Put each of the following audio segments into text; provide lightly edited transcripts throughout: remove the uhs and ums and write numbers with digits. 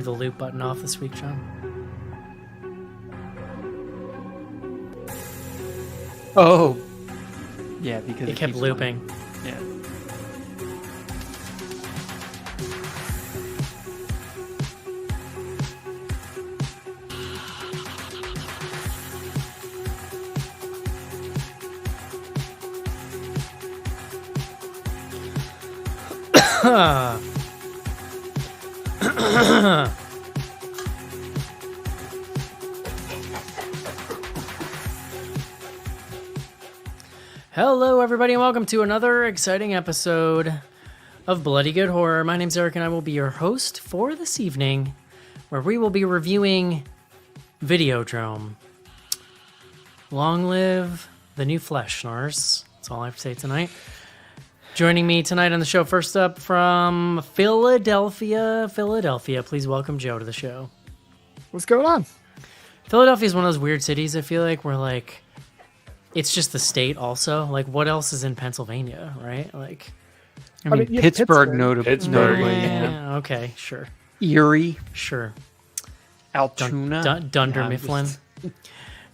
the loop button off this week, John? Oh, yeah, because it kept looping. Yeah. Hello, everybody, and welcome to another exciting episode of Bloody Good Horror. My name's Eric, and I will be your host for this evening, where we will be reviewing Videodrome. Long live the new flesh, Snars. That's all I have to say tonight. Joining me tonight on the show, first up from Philadelphia. Please welcome Joe to the show. What's going on? Philadelphia is one of those weird cities, I feel like, where, like, it's just the state also. Like, what else is in Pennsylvania, right? Like, I mean Pittsburgh, notably. Yeah, okay, sure. Erie. Sure. Altoona. Dunder Mifflin.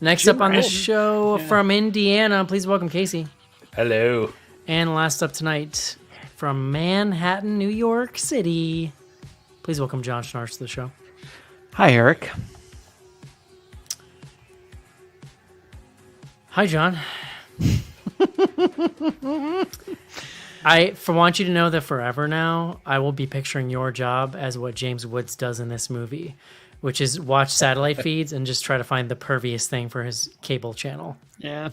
Next up on the show from Indiana, please welcome Casey. Hello. And last up tonight from Manhattan, New York City, please welcome John Schnarch to the show. Hi, Eric. Hi, John. I want you to know that forever now, I will be picturing your job as what James Woods does in this movie, which is watch satellite feeds and just try to find the pervious thing for his cable channel. Yeah.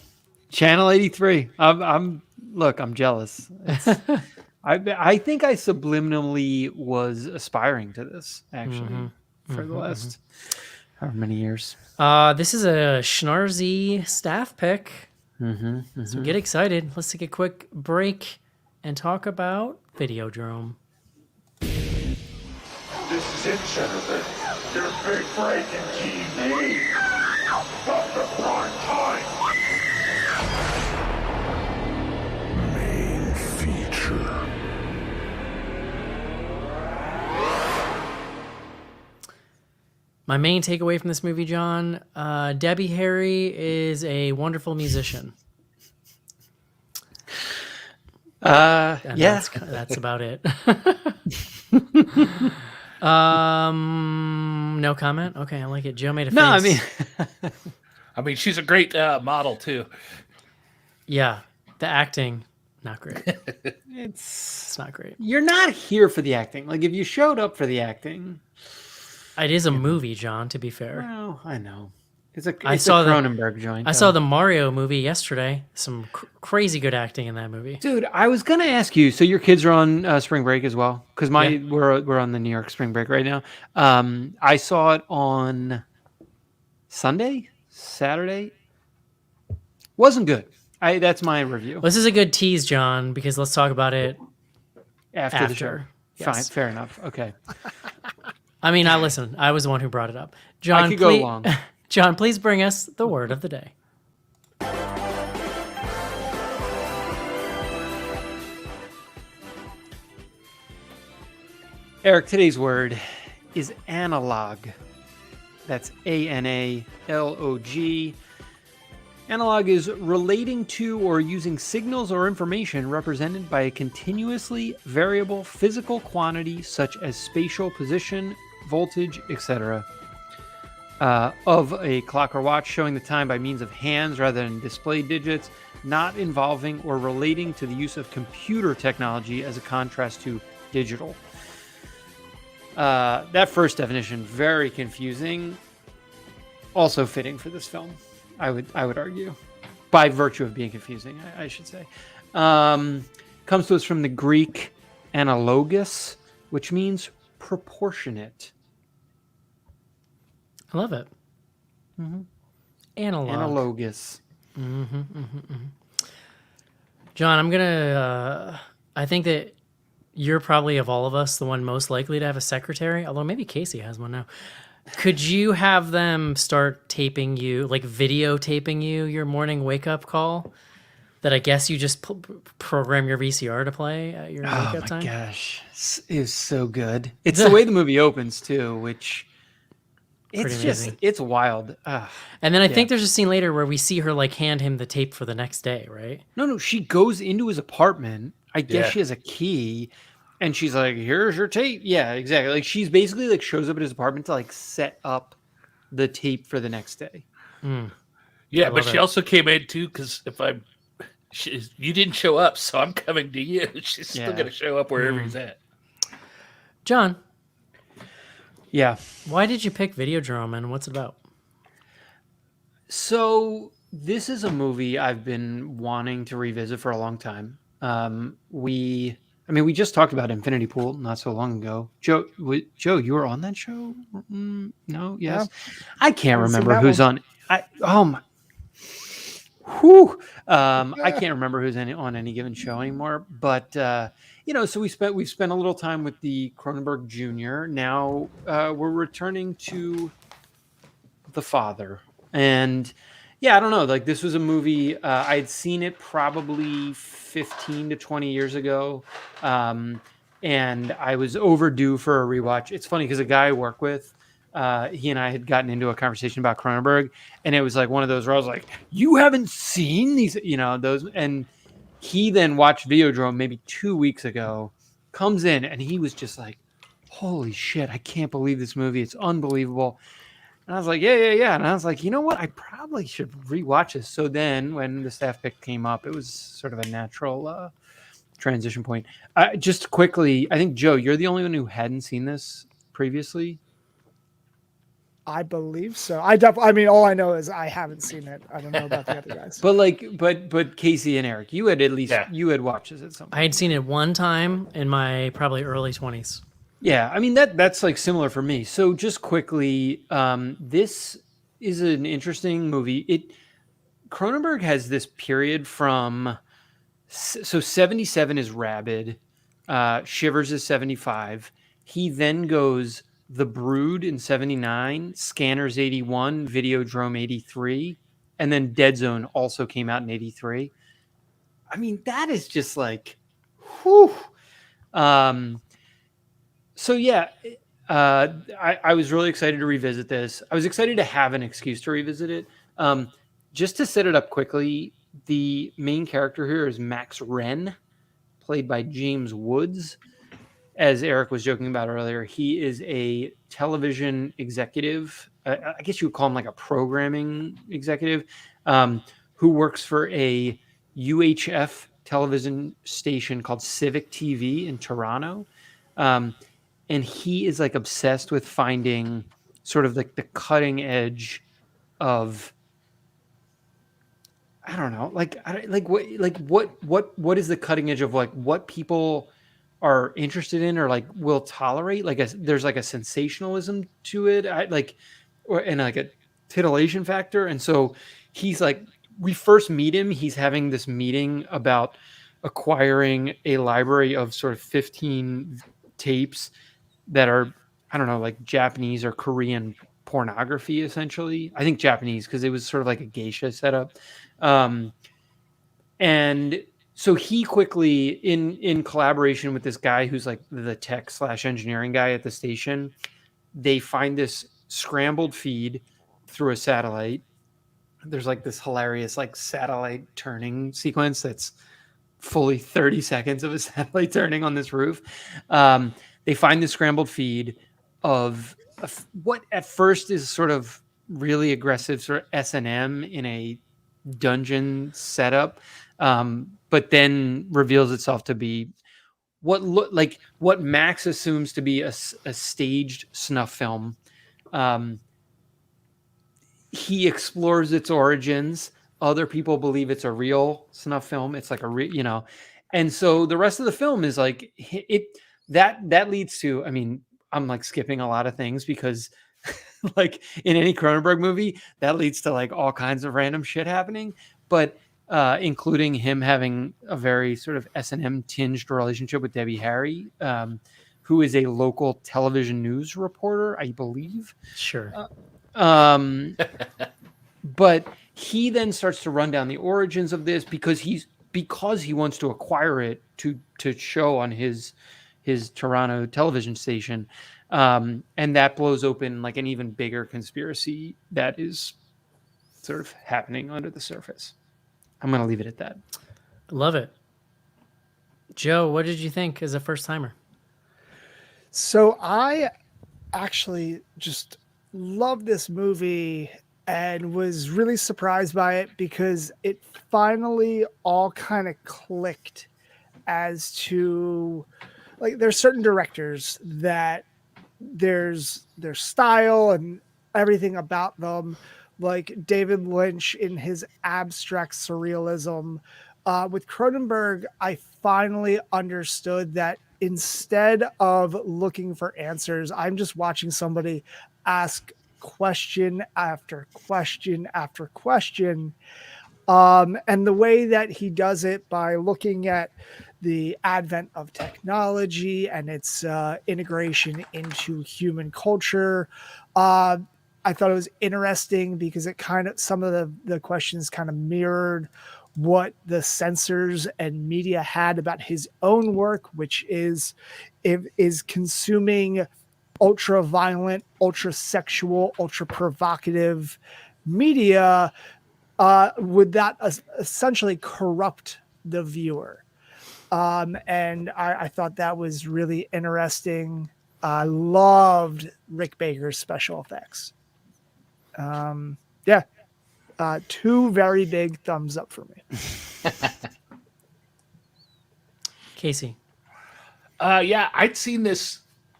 Channel 83. I'm jealous. I think I subliminally was aspiring to this, actually, for the last however many years. This is a Schnarzy staff pick. So get excited. Let's take a quick break and talk about Videodrome. This is it, Jennifer. Your big break in TV. Dr. Prime Time. Main feature. My main takeaway from this movie, John, Debbie Harry is a wonderful musician. That's about it. No comment. Okay, I like it. Joe made a face. I mean, she's a great model too. Yeah, the acting, not great. It's It's not great. You're not here for the acting. Like, if you showed up for the acting, It is a movie, John, to be fair. well, I know. It's a I saw Cronenberg joint. I saw the Mario movie yesterday. Some crazy good acting in that movie. Dude, I was gonna ask you. So your kids are on spring break as well? Because we're on the New York spring break right now. I saw it on Saturday. Wasn't good. That's my review. This is a good tease, John, because let's talk about it After the show. Yes. Fine, fair enough. Okay. I mean, I was the one who brought it up. John, I could go long. John, please bring us the word of the day. Eric, today's word is analog. That's A-N-A-L-O-G. Analog is relating to or using signals or information represented by a continuously variable physical quantity such as spatial position, voltage, etc. Of a clock or watch, showing the time by means of hands rather than display digits, not involving or relating to the use of computer technology as a contrast to digital. That first definition, very confusing. Also fitting for this film, I would argue, by virtue of being confusing, I should say. Comes to us from the Greek analogous, which means proportionate. I love it. Analog. Analogous. John, I'm gonna. I think that you're probably, of all of us, the one most likely to have a secretary. Although maybe Casey has one now. Could you have them start taping you, like videotaping you, your morning wake up call? that I guess you just program your VCR to play at your Oh wake-up my time. gosh, it was so good. It's the way the movie opens too, which Pretty it's amazing. just it's wild. And then I think there's a scene later where we see her like hand him the tape for the next day, right? No, she goes into his apartment. I guess Yeah. she has a key, and she's like, "Here's your tape." Yeah, exactly. Like she's basically like shows up at his apartment to like set up the tape for the next day. Yeah, I but love she it. also came in too because you didn't show up, so I'm coming to you. She's still Yeah. gonna show up wherever he's at. John, Yeah. why did you pick Videodrome and what's it about? So this is a movie I've been wanting to revisit for a long time. We just talked about Infinity Pool not so long ago. Joe, you were on that show? No, yes. I can't Haven't seen remember that who's one. on. Whew. I can't remember who's on any given show anymore. But so we've spent a little time with the Cronenberg Jr. Now we're returning to the father. And yeah, I don't know. Like this was a movie I'd seen it probably 15 to 20 years ago, and I was overdue for a rewatch. It's funny because a guy I work with, he and I had gotten into a conversation about Cronenberg, and it was like one of those where I was like, "You haven't seen these, those?" And he then watched Videodrome maybe 2 weeks ago, comes in, and he was just like, "Holy shit! I can't believe this movie. It's unbelievable." And I was like, yeah. And I was like, you know what? I probably should rewatch this. So then when the staff pick came up, it was sort of a natural transition point. Just quickly, I think, Joe, you're the only one who hadn't seen this previously. I believe so. mean, all I know is I haven't seen it. I don't know about the other guys. But Casey and Eric, you had at least you had watched this at some point. I had seen it one time in my probably early 20s. Yeah, I mean that's like similar for me. So just quickly, this is an interesting movie. Cronenberg has this period from 77 is Rabid, Shivers is 75. He then goes The Brood in 79, Scanners 81, Videodrome 83, and then Dead Zone also came out in 83. I mean, that is just like, whew. So yeah, I was really excited to revisit this. I was excited to have an excuse to revisit it. Just to set it up quickly, the main character here is Max Wren, played by James Woods. As Eric was joking about earlier, he is a television executive. I guess you would call him like a programming executive, who works for a UHF television station called Civic TV in Toronto. And he is like obsessed with finding sort of like the cutting edge of, I don't know, what is the cutting edge of like what people are interested in or like will tolerate? There's like a sensationalism to it, and like a titillation factor. And so he's like, we first meet him. He's having this meeting about acquiring a library of sort of 15 tapes that are, I don't know, like Japanese or Korean pornography, essentially. I think Japanese, because it was sort of like a geisha setup. And so he quickly, in collaboration with this guy who's like the tech / engineering guy at the station, they find this scrambled feed through a satellite. There's like this hilarious like satellite turning sequence that's fully 30 seconds of a satellite turning on this roof. They find the scrambled feed of what at first is sort of really aggressive sort of S&M in a dungeon setup, but then reveals itself to be what Max assumes to be a staged snuff film. He explores its origins. Other people believe it's a real snuff film. It's like and so the rest of the film is like that leads to, I mean, I'm like skipping a lot of things because like in any Cronenberg movie, that leads to like all kinds of random shit happening, but including him having a very sort of S&M tinged relationship with Debbie Harry, who is a local television news reporter, I believe. Sure. But he then starts to run down the origins of this because because he wants to acquire it to show on his Toronto television station. And that blows open like an even bigger conspiracy that is sort of happening under the surface. I'm going to leave it at that. Love it. Joe, what did you think as a first timer? So I actually just love this movie and was really surprised by it because it finally all kind of clicked as to like there's certain directors that there's their style and everything about them, like David Lynch in his abstract surrealism. With Cronenberg, I finally understood that instead of looking for answers, I'm just watching somebody ask question after question after question. And the way that he does it by looking at the advent of technology and its integration into human culture. I thought it was interesting because it kind of, some of the questions kind of mirrored what the censors and media had about his own work, which is consuming ultra violent, ultra sexual, ultra provocative media. Would that essentially corrupt the viewer? And I thought that was really interesting. I loved Rick Baker's special effects. Yeah, two very big thumbs up for me. Casey. Yeah, I'd seen this.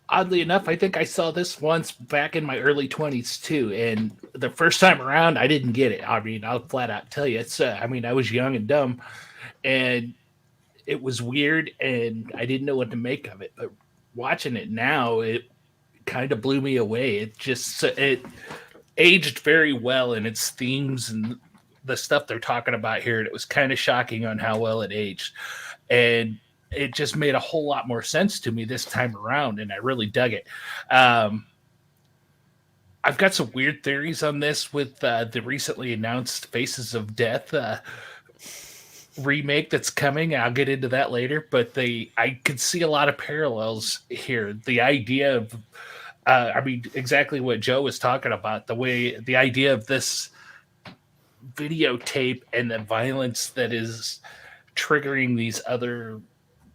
Oddly enough, I think I saw this once back in my early 20s too, and the first time around, I didn't get it. I mean, I'll flat out tell you, it's. I mean, I was young and dumb, and it was weird, and I didn't know what to make of it. But watching it now, it kind of blew me away. It aged very well in its themes and the stuff they're talking about here. And it was kind of shocking on how well it aged, and it just made a whole lot more sense to me this time around, and I really dug it. I've got some weird theories on this with the recently announced Faces of Death remake that's coming. I'll get into that later, but I could see a lot of parallels here. The idea of, I mean, exactly what Joe was talking about, the idea of this videotape and the violence that is triggering these other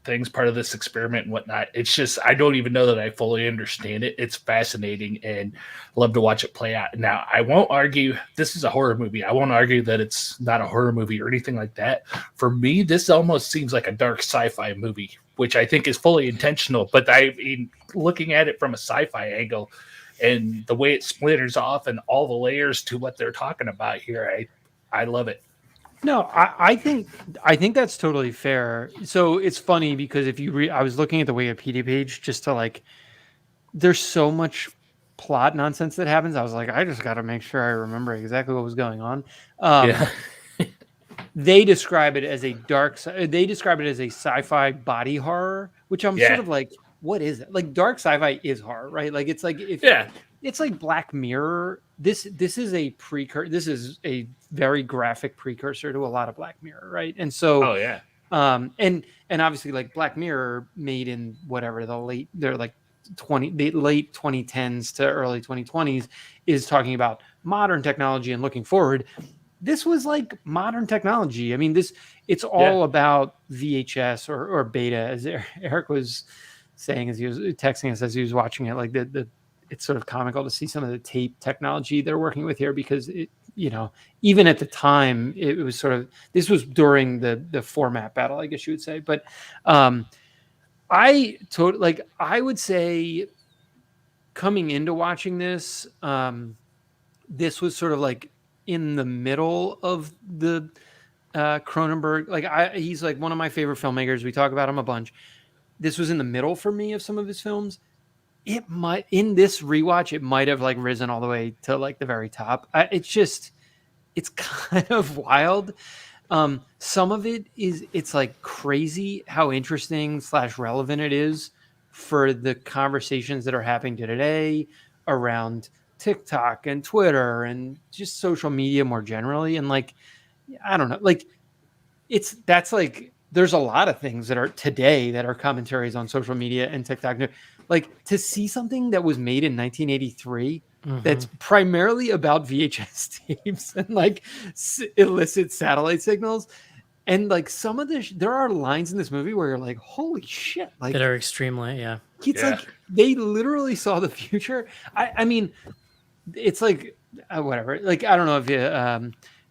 things, part of this experiment and whatnot. It's just, I don't even know that I fully understand it. It's fascinating and love to watch it play out. Now, I won't argue this is a horror movie. I won't argue that it's not a horror movie or anything like that. For me, this almost seems like a dark sci-fi movie, which I think is fully intentional. But I mean, looking at it from a sci-fi angle and the way it splinters off and all the layers to what they're talking about here, I love it. No, I think that's totally fair. So it's funny because if you I was looking at the Wikipedia page just to like, there's so much plot nonsense that happens. I was like, I just got to make sure I remember exactly what was going on. Yeah. They describe it as they describe it as a sci-fi body horror, which I'm sort of like, what is it? Like dark sci-fi is horror, right? Like it's like it's like Black Mirror. This is a precursor. This is a very graphic precursor to a lot of Black Mirror, right? And so, and obviously, like Black Mirror, made in whatever the late 2010s to early 2020s, is talking about modern technology and looking forward. This was like modern technology. I mean, it's all about VHS or beta, as Eric was saying as he was texting us as he was watching it. Like it's sort of comical to see some of the tape technology they're working with here because it, even at the time it was sort of, this was during the format battle, I guess you would say. But I would say coming into watching this, this was sort of like in the middle of the Cronenberg. Like he's like one of my favorite filmmakers. We talk about him a bunch. This was in the middle for me of some of his films. It might, in this rewatch, it might have like risen all the way to like the very top. It's kind of wild. Some of it's like crazy how interesting / relevant it is for the conversations that are happening today around TikTok and Twitter and just social media more generally. And like, I don't know, like that's like there's a lot of things that are today that are commentaries on social media and TikTok. Like to see something that was made in 1983 that's primarily about VHS tapes and like illicit satellite signals. And like some of there are lines in this movie where you're like, holy shit. Like that are extremely, it's like they literally saw the future. I mean, it's like whatever. Like, I don't know if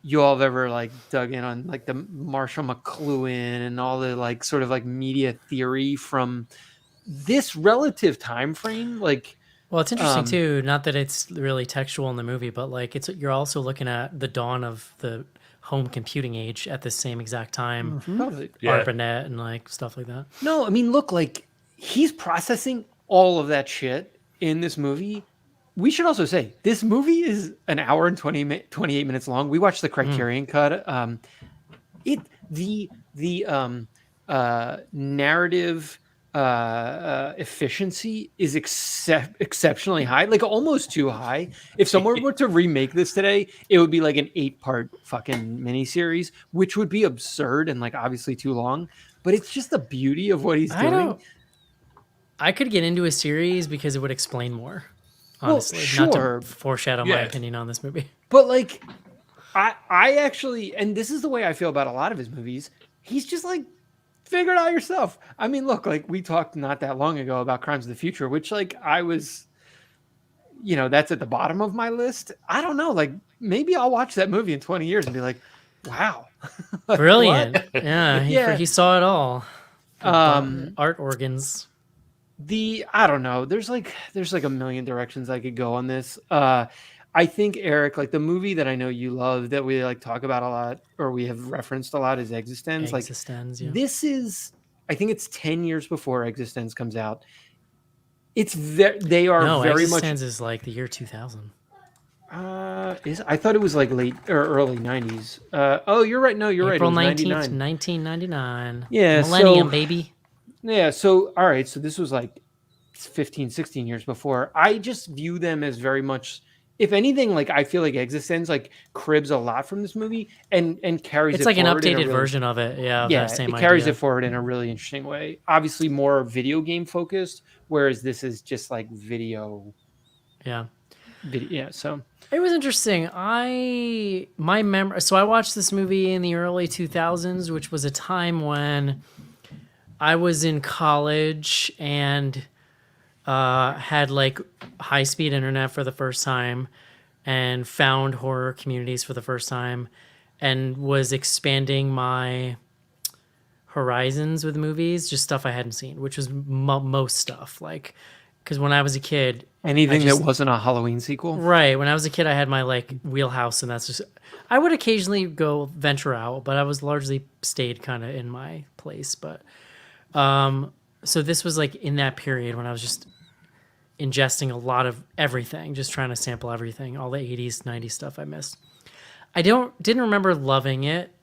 you all have ever like dug in on like the Marshall McLuhan and all the like sort of like media theory from this relative time frame. Like, well, it's interesting too. Not that it's really textual in the movie, but like you're also looking at the dawn of the home computing age at the same exact time. Totally. ARPANET and like stuff like that. No, I mean, look, like he's processing all of that shit in this movie. We should also say this movie is an hour and 28 minutes long. We watched the Criterion cut. The narrative efficiency is exceptionally high, like almost too high. If someone were to remake this today, it would be like an 8-part fucking miniseries, which would be absurd and like obviously too long. But it's just the beauty of what he's doing. I could get into a series because it would explain more. Honestly, well, sure. Not to foreshadow my opinion on this movie. But like, I actually, and this is the way I feel about a lot of his movies. He's just like, figure it out yourself. I mean, look, like we talked not that long ago about Crimes of the Future, which like I was, that's at the bottom of my list. I don't know, like maybe I'll watch that movie in 20 years and be like, wow, like, brilliant. He saw it all. Art organs. I don't know. There's like a million directions I could go on this. I think, Eric, like the movie that I know you love that we like talk about a lot or we have referenced a lot is Existenz. This is, I think it's 10 years before Existenz comes out. They are very much. Existenz is like the year 2000. I thought it was like late or early 90s. You're right. No, you're April right. April 19th, 1999. Yeah. Millennium, baby. Yeah, so all right, so this was like 15, 16 years before. I just view them as very much, if anything, like I feel like Existenz like cribs a lot from this movie and carries it. It's like an updated version of it. Yeah, it carries it forward in a really interesting way. Obviously more video game focused, whereas this is just like video. Yeah. So it was interesting. So I watched this movie in the early 2000s, which was a time when I was in college and had like high-speed internet for the first time and found horror communities for the first time and was expanding my horizons with movies, just stuff I hadn't seen, which was most stuff. Like, because when I was a kid... Anything that wasn't a Halloween sequel? Right. When I was a kid, I had my like wheelhouse, and that's just... I would occasionally go venture out, but I was largely stayed kind of in my place, but... So this was like in that period when I was just ingesting a lot of everything, just trying to sample everything, all the 80s, 90s stuff I missed. I didn't remember loving it.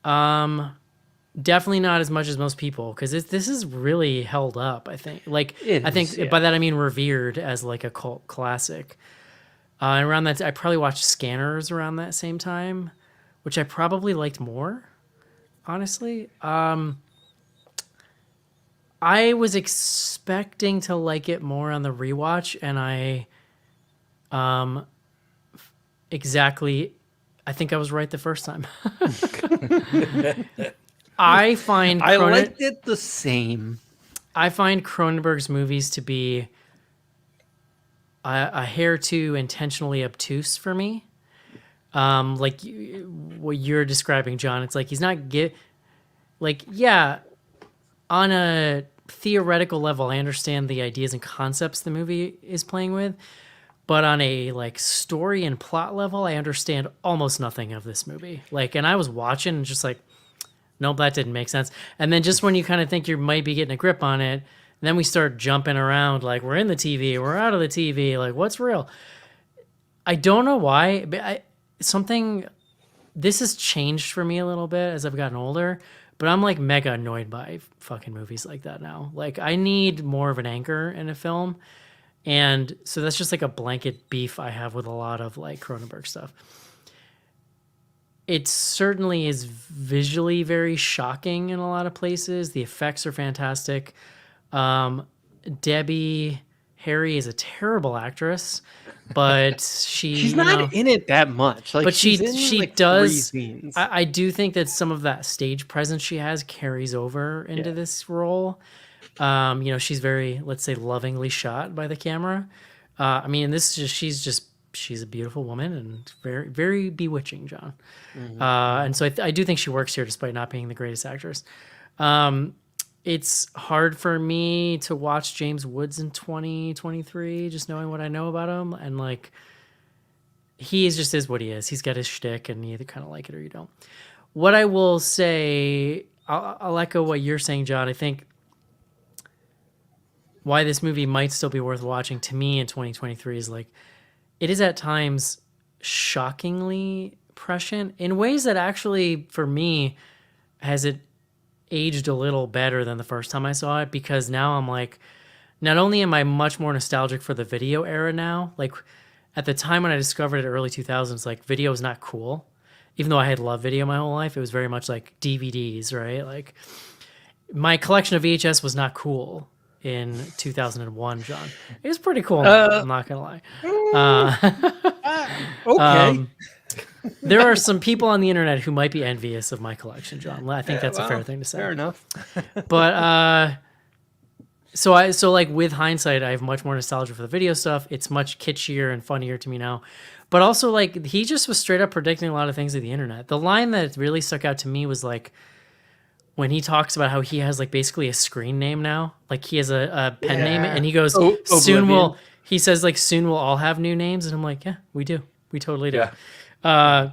Definitely not as much as most people, because this is really held up, I think. Like, by that I mean revered as like a cult classic. And around that, I probably watched Scanners around that same time, which I probably liked more, honestly. I was expecting to like it more on the rewatch, and I think I was right the first time. I liked it the same. I find Cronenberg's movies to be a hair too intentionally obtuse for me. Like what you're describing, John, it's like he's not on a theoretical level, I understand the ideas and concepts the movie is playing with, but on a like story and plot level, I understand almost nothing of this movie. Like, and I was watching and just like, nope, that didn't make sense. And then just when you kind of think you might be getting a grip on it, then we start jumping around like we're in the TV, we're out of the TV, like what's real? I don't know why, but this has changed for me a little bit as I've gotten older. But I'm like mega annoyed by fucking movies like that now. Like I need more of an anchor in a film. And so that's just like a blanket beef I have with a lot of like Cronenberg stuff. it certainly is visually very shocking in a lot of places. The effects are fantastic. Debbie Harry is a terrible actress, but She's not in it that much. Like, but she's in she like 3 does. scenes. I do think that some of that stage presence she has carries over into this role. She's very, let's say, lovingly shot by the camera. I mean, she's a beautiful woman and very, very bewitching, John. And so I do think she works here despite not being the greatest actress. It's hard for me to watch James Woods in 2023, just knowing what I know about him. And like, he is what he is. He's got his shtick and you either kind of like it or you don't. What I will say, I'll echo what you're saying, John. I think why this movie might still be worth watching to me in 2023 is like, it is at times shockingly prescient in ways that actually, for me, has it aged a little better than the first time I saw it, because now I'm like, not only am I much more nostalgic for the video era now, like at the time when I discovered it, early 2000s, like video was not cool. Even though I had loved video my whole life, it was very much like DVDs, right? Like my collection of VHS was not cool in 2001, John. It was pretty cool. I'm not going to lie. Okay. There are some people on the internet who might be envious of my collection, John. I think that's a fair thing to say. Fair enough. But so like with hindsight, I have much more nostalgia for the video stuff. It's much kitschier and funnier to me now. But also, like, he just was straight up predicting a lot of things of the internet. The line that really stuck out to me was like when he talks about how he has like basically a screen name now. Like he has a pen name, and he goes, soon we'll all have new names. And I'm like, yeah, we do. We totally do. Yeah.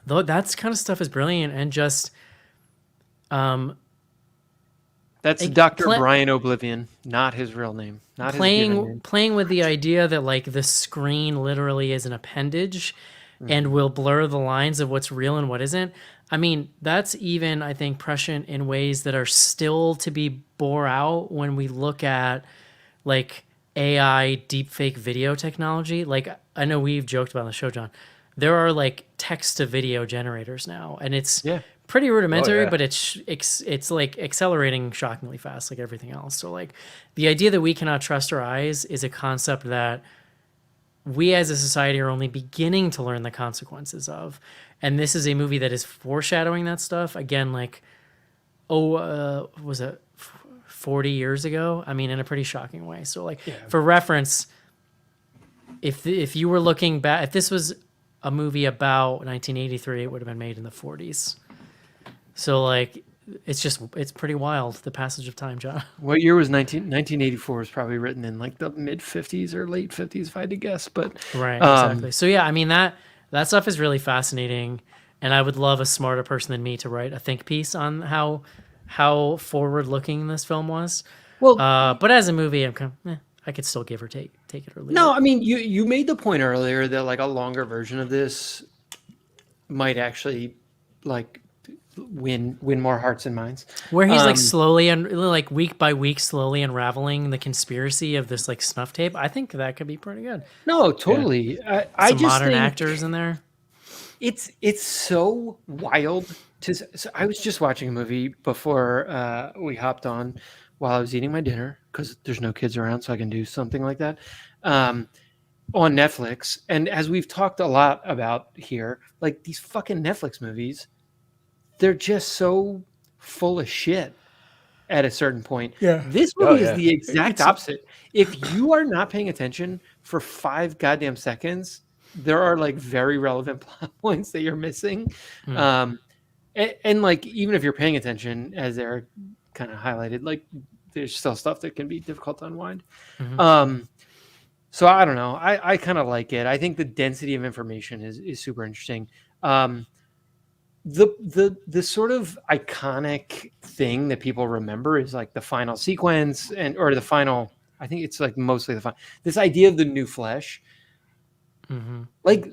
Though that's kind of stuff is brilliant, and just That's Dr. Brian Oblivion, not his real name. Not his given name. Playing with the idea that like the screen literally is an appendage and will blur the lines of what's real and what isn't. I mean, that's even, I think, prescient in ways that are still to be bore out when we look at like AI deepfake video technology. Like, I know we've joked about on the show, John. There are like text to video generators now, and it's pretty rudimentary, but it's like accelerating shockingly fast, like everything else. So like the idea that we cannot trust our eyes is a concept that we as a society are only beginning to learn the consequences of. And this is a movie that is foreshadowing that stuff. Again, like, was it 40 years ago? I mean, in a pretty shocking way. So like for reference, if you were looking back, if this was a movie about 1983, it would have been made in the 40s. So like, it's pretty wild, the passage of time, John. What year was 1984 was probably written in like the mid 50s or late 50s, if I had to guess. But right, exactly. So yeah, I mean that stuff is really fascinating, and I would love a smarter person than me to write a think piece on how forward looking this film was. Well, but as a movie, I'm kind of, I could still give or take it or leave it. No, I mean you made the point earlier that like a longer version of this might actually like win more hearts and minds, where he's like slowly and like week by week slowly unraveling the conspiracy of this like snuff tape. I think that could be pretty good. No, totally. I Some just modern think actors in there. It's so wild to. So I was just watching a movie before we hopped on while I was eating my dinner, because there's no kids around, so I can do something like that on Netflix. And as we've talked a lot about here, like these fucking Netflix movies, they're just so full of shit at a certain point. Yeah. This movie is the exact opposite. If you are not paying attention for 5 goddamn seconds, there are like very relevant plot points that you're missing. And like, even if you're paying attention, as Eric kind of highlighted, like there's still stuff that can be difficult to unwind. So I don't know. I kind of like it. I think the density of information is super interesting. The sort of iconic thing that people remember is like the final sequence or the final, I think it's like mostly the final, this idea of the new flesh. Like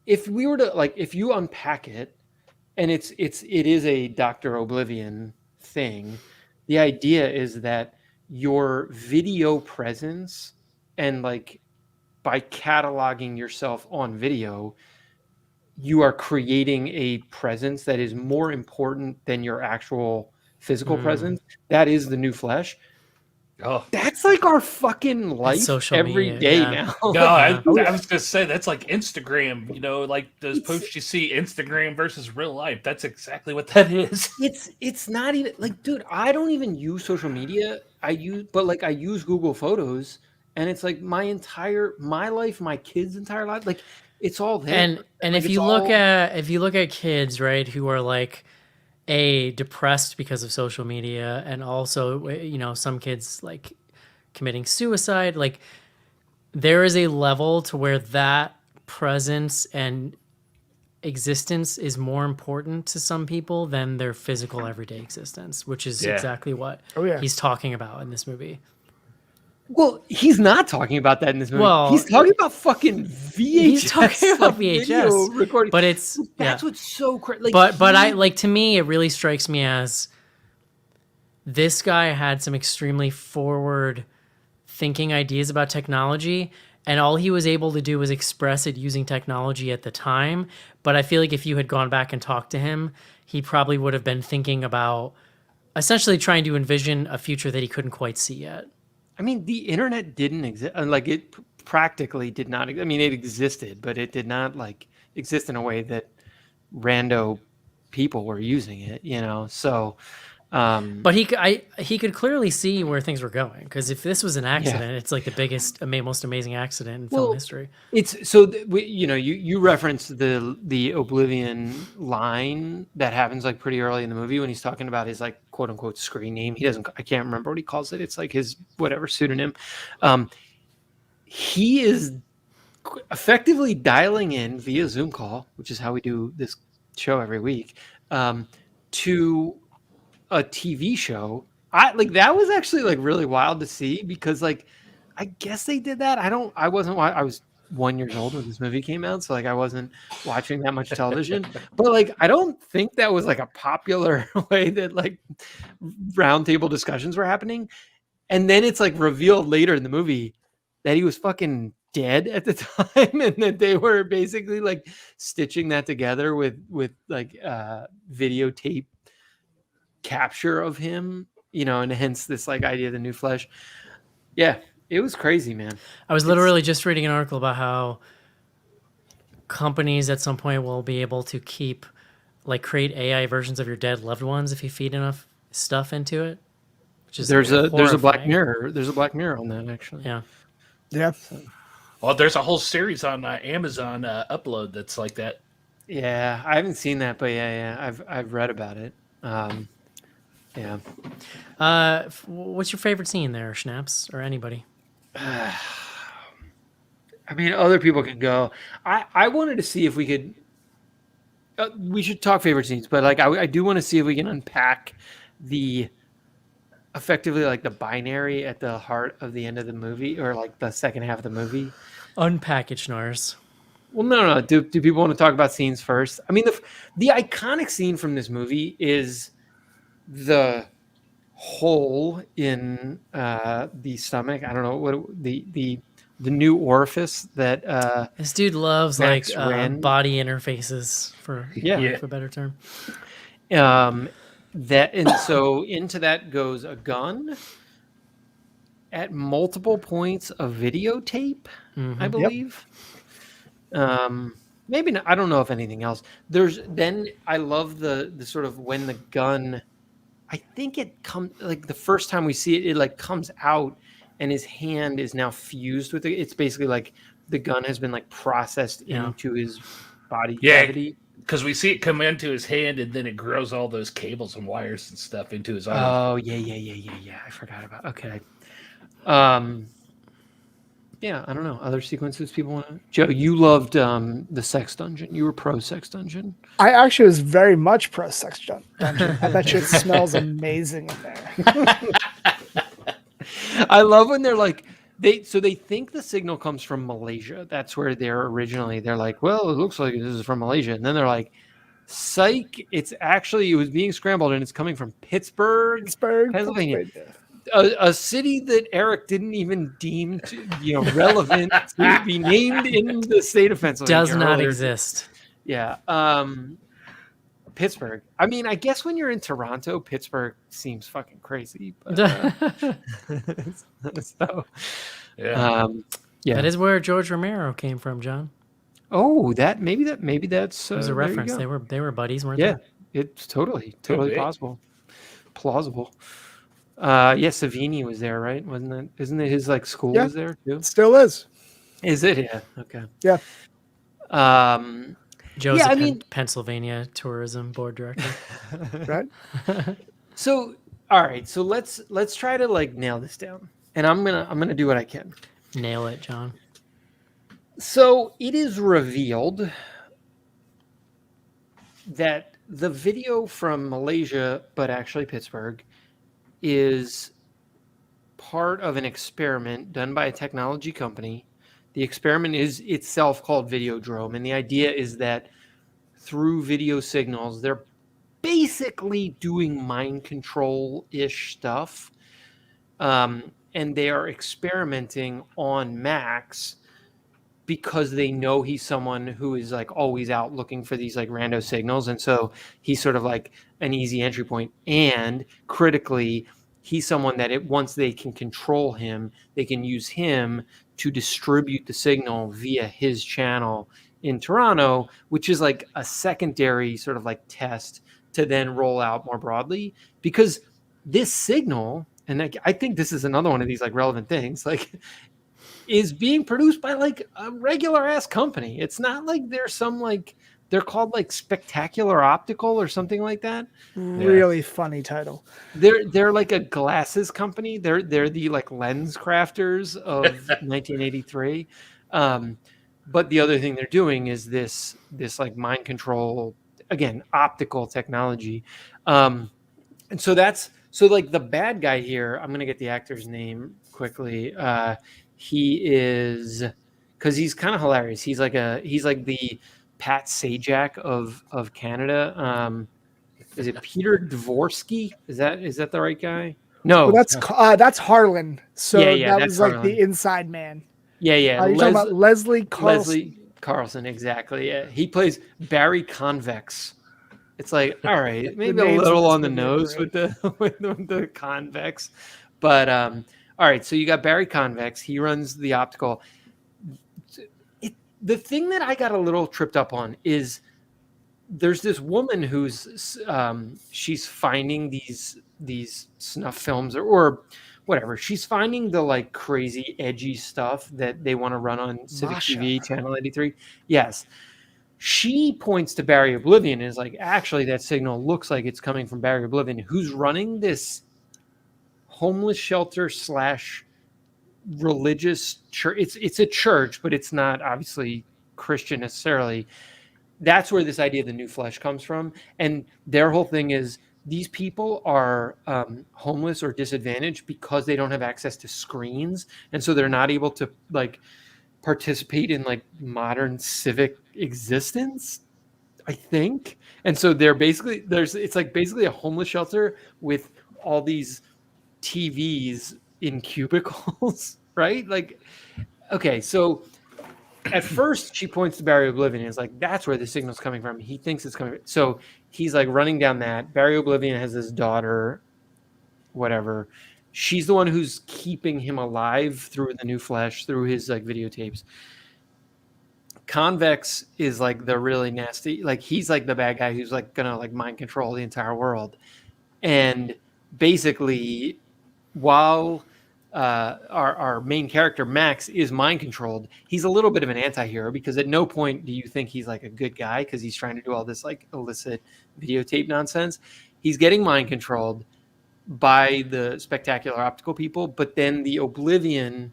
if we were to like, if you unpack it, and it is a Dr. Oblivion thing, the idea is that your video presence and like by cataloging yourself on video, you are creating a presence that is more important than your actual physical presence. That is the new flesh. Oh That's like our fucking life social every media, day yeah. now. no, Like, I was gonna say that's like Instagram. You know, like those posts you see Instagram versus real life. That's exactly what that is. it's not even like, dude, I don't even use social media. I use Google Photos, and it's like my life, my kids' entire life, like it's all there. And Like, if you look at kids, right, who are like depressed because of social media, and also some kids like committing suicide, like there is a level to where that presence and existence is more important to some people than their physical everyday existence, which is Yeah. exactly what Oh, yeah. he's talking about in this movie. well, he's not talking about that in this movie. Well, He's talking about fucking VHS. He's talking about like, video VHS, recording. but it's That's yeah. what's so crazy. Like, But I like, to me, it really strikes me as this guy had some extremely forward thinking ideas about technology, and all he was able to do was express it using technology at the time. But I feel like if you had gone back and talked to him, he probably would have been thinking about essentially trying to envision a future that he couldn't quite see yet. I mean, the internet didn't exist. Like, it practically did not. I mean, it existed, but it did not like exist in a way that rando people were using it. So. But he could clearly see where things were going, because if this was an accident, it's like the biggest, most amazing accident in film history. It's so you referenced the Oblivion line that happens like pretty early in the movie when he's talking about his like quote unquote screen name. I can't remember what he calls it. It's like his whatever pseudonym. He is effectively dialing in via Zoom call, which is how we do this show every week, to a TV show. That was actually like really wild to see, because like I guess they did that. I was 1 year old when this movie came out, so like I wasn't watching that much television. But like I don't think that was like a popular way that like roundtable discussions were happening. And then it's like revealed later in the movie that he was fucking dead at the time, and that they were basically like stitching that together with like videotape capture of him, and hence this like idea of the new flesh. Yeah, it was crazy, man. I was literally just reading an article about how companies at some point will be able to create AI versions of your dead loved ones if you feed enough stuff into it. Which is there's a Black horrifying. Mirror. There's a Black Mirror on that, actually. Yeah. Yeah. Well, there's a whole series on Amazon Upload that's like that. Yeah, I haven't seen that, but yeah, I've read about it. Yeah. What's your favorite scene there, Schnaps, or anybody? I mean, other people can go. I wanted to see if we could. We should talk favorite scenes, but like I do want to see if we can unpack the effectively like the binary at the heart of the end of the movie, or like the second half of the movie. Unpackage Schnars. Well, no. Do people want to talk about scenes first? I mean, the iconic scene from this movie is the hole in the stomach. I don't know what the new orifice that This dude loves Max like Wren. body interfaces, for Yeah. for a better term. So into that goes a gun. At multiple points, a videotape, I believe. Maybe not, I don't know if anything else. I love the sort of when the gun. I think it comes like the first time we see it, it like comes out, and his hand is now fused with it. It's basically like the gun has been like processed into his body cavity. Because we see it come into his hand, and then it grows all those cables and wires and stuff into his arm. Oh yeah. I forgot about. Okay. Yeah, I don't know. Other sequences people want to. Joe, you loved the sex dungeon. You were pro sex dungeon. I actually was very much pro sex dungeon. I bet you it smells amazing in there. I love when they're like they think the signal comes from Malaysia. That's where they're originally. They're like, well, it looks like this is from Malaysia, and then they're like, psych! It was being scrambled, and it's coming from Pittsburgh, Pennsylvania. A city that Eric didn't even deem relevant to be named in the state of Pennsylvania. Does not exist. Yeah. Pittsburgh. I mean, I guess when you're in Toronto, Pittsburgh seems fucking crazy. But, so, Yeah. yeah. That is where George Romero came from, John. Oh, maybe that's It was a there you reference. go. They were buddies, weren't Yeah, they? it's totally be. possible, plausible. Yeah, Savini was there, right? Wasn't that? Isn't it his like school Yeah. was there too? Still is. Is it? Yeah. Okay. Yeah. Joe's Yeah, a I mean, Pennsylvania tourism board director. Right. so all right, so let's try to like nail this down, and I'm gonna do what I can. Nail it, John. So it is revealed that the video from Malaysia, but actually Pittsburgh, is part of an experiment done by a technology company. The experiment is itself called Videodrome, and the idea is that through video signals, they're basically doing mind control-ish stuff, and they are experimenting on Max because they know he's someone who is like always out looking for these like rando signals, and so he's sort of like an easy entry point. And critically, he's someone that once they can control him, they can use him to distribute the signal via his channel in Toronto, which is like a secondary sort of like test to then roll out more broadly. Because this signal, and I think this is another one of these like relevant things, like is being produced by like a regular ass company. It's not like there's some like they're called like Spectacular Optical or something like that. Really funny title. They're like a glasses company. They're the like lens crafters of 1983. But the other thing they're doing is this like mind control, again, optical technology. And so like the bad guy here, I'm gonna get the actor's name quickly. He is, because he's kind of hilarious. He's like the Pat Sajak of Canada. Is it Peter Dvorsky? Is that the right guy? No, Well, that's Harlan. So Yeah, that that's was like Harlan. the inside man. yeah. You're talking about Leslie Carlson. Leslie Carlson, exactly. Yeah, he plays Barry Convex. It's like, all right, maybe a names in little this on the movie are nose great. with the convex, but all right. So you got Barry Convex. He runs the optical. The thing that I got a little tripped up on is there's this woman who's she's finding these snuff films or whatever. She's finding the like crazy edgy stuff that they want to run on Civic Masha. TV channel 83. Yes. She points to Barry Oblivion and is like, actually, that signal looks like it's coming from Barry Oblivion, who's running this homeless shelter / religious church. It's a church, but it's not obviously Christian necessarily. That's where this idea of the new flesh comes from. And their whole thing is these people are homeless or disadvantaged because they don't have access to screens. And so they're not able to like participate in like modern civic existence, I think. And so they're basically it's like basically a homeless shelter with all these TVs in cubicles, right? Like, okay, so at first she points to Barry Oblivion and is like, that's where the signal's coming from. He thinks it's coming. So he's like running down that. Barry Oblivion has this daughter, whatever. She's the one who's keeping him alive through the new flesh, through his like videotapes. Convex is like the really nasty, like he's like the bad guy who's like gonna like mind control the entire world. And basically, while our main character Max is mind controlled, he's a little bit of an anti-hero because at no point do you think he's like a good guy because he's trying to do all this like illicit videotape nonsense. He's getting mind controlled by the Spectacular Optical people, but then the Oblivion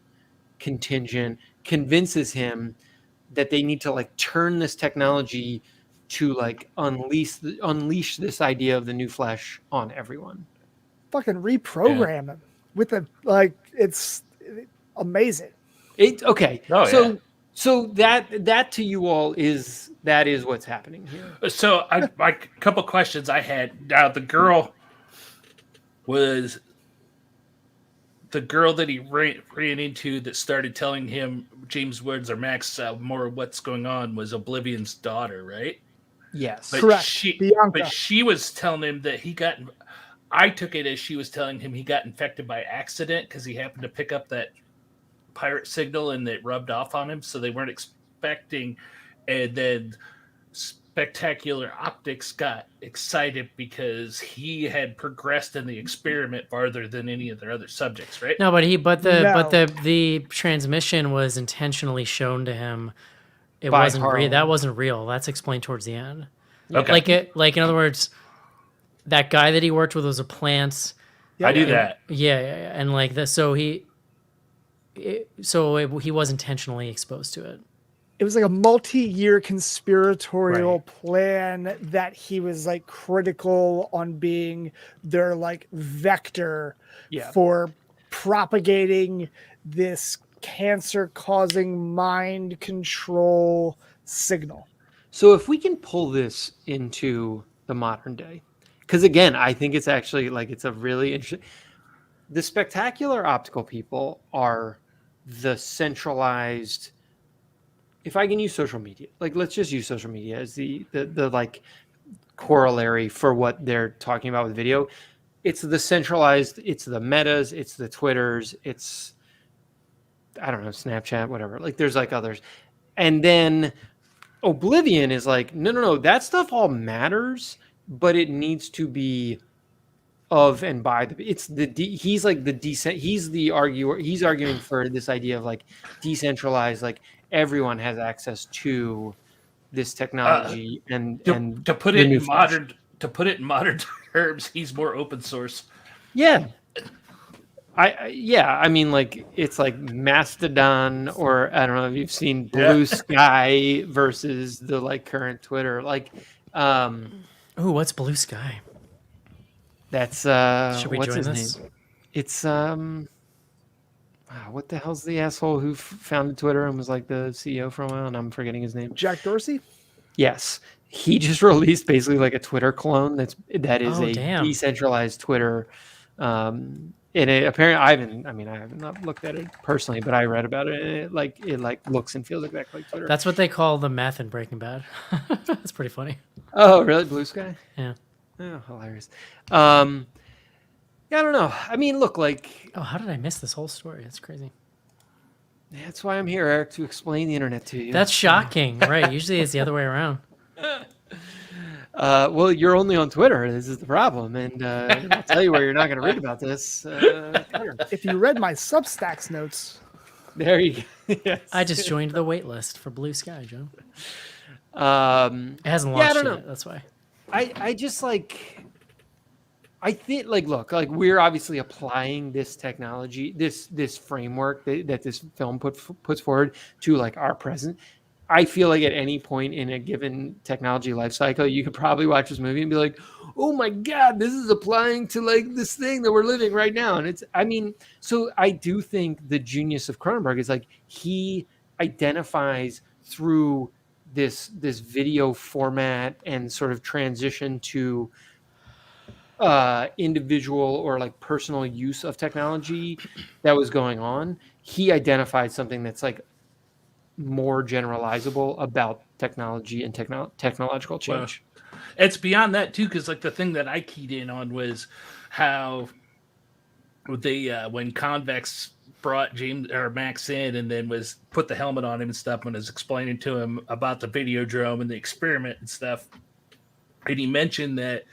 contingent convinces him that they need to like turn this technology to like unleash this idea of the new flesh on everyone. Fucking reprogram him with a like it's amazing. Okay. Oh, So that to you all is what's happening here. So a couple questions I had. Now the girl was the girl that he ran into that started telling him James Woods or Max more what's going on was Oblivion's daughter, right? Yes. But Correct. Bianca. she was telling him that he got. I took it as she was telling him he got infected by accident because he happened to pick up that pirate signal and it rubbed off on him, so they weren't expecting. And then Spectacular Optics got excited because he had progressed in the experiment farther than any of their other subjects, right? No, but No. the transmission was intentionally shown to him. It By wasn't real. Harlan. That wasn't real. That's explained towards the end. Okay. Like in other words, that guy that he worked with was a plant. I do that. Yeah, and like this, so he was intentionally exposed to it. It was like a multi-year conspiratorial Right. plan that he was like critical on being their like vector Yeah. for propagating this cancer-causing mind control signal. So if we can pull this into the modern day, because again, I think it's actually like it's a really interesting. The spectacular optical people are the centralized. If I can use social media, like let's just use social media as the like corollary for what they're talking about with video. It's the centralized. It's the Metas. It's the Twitters. It's I don't know, Snapchat, whatever. Like there's like others, and then Oblivion is like no, that stuff all matters, but it needs to be of and by the. It's the he's like the decent. He's the arguer. He's arguing for this idea of like decentralized, like everyone has access to this technology and To put the it new in modern terms, he's more open source. Yeah. I mean, like it's like Mastodon, or I don't know if you've seen Blue Sky versus the like current Twitter. Like, Ooh, what's Blue Sky? that's Should we what's join his this? name? It's what the hell's the asshole who founded Twitter and was like the CEO for a while, and I'm forgetting his name. Jack Dorsey? Yes, he just released basically like a Twitter clone that is Oh, a damn. decentralized Twitter. And it apparently I haven't not looked at it personally, but I read about it. And it looks and feels exactly like Twitter. That's what they call the meth in Breaking Bad. That's pretty funny. Oh, really? Blue Sky? Yeah. Oh, hilarious. Yeah, I don't know. I mean, look, like Oh, how did I miss this whole story? That's crazy. that's why I'm here, Eric, to explain the internet to you. That's shocking, right? Usually it's the other way around. Well, you're only on Twitter. This is the problem, and I'll tell you where you're not going to read about this. Twitter. If you read my Substacks notes, There you go. Yes. I just joined the wait list for Blue Sky, Joe. It hasn't Yeah, I launched don't know. yet. That's why. I just like I think like look, like we're obviously applying this technology, this framework that this film puts forward to like our present. I feel like at any point in a given technology life cycle, you could probably watch this movie and be like, "Oh my god, this is applying to like this thing that we're living right now." And so I do think the genius of Cronenberg is like he identifies through this video format and sort of transition to individual or like personal use of technology that was going on. He identified something that's like more generalizable about technology and technological change. Well, it's beyond that too, because like the thing that I keyed in on was how they when Convex brought James or Max in and then was put the helmet on him and stuff and was explaining to him about the Videodrome and the experiment and stuff, and he mentioned that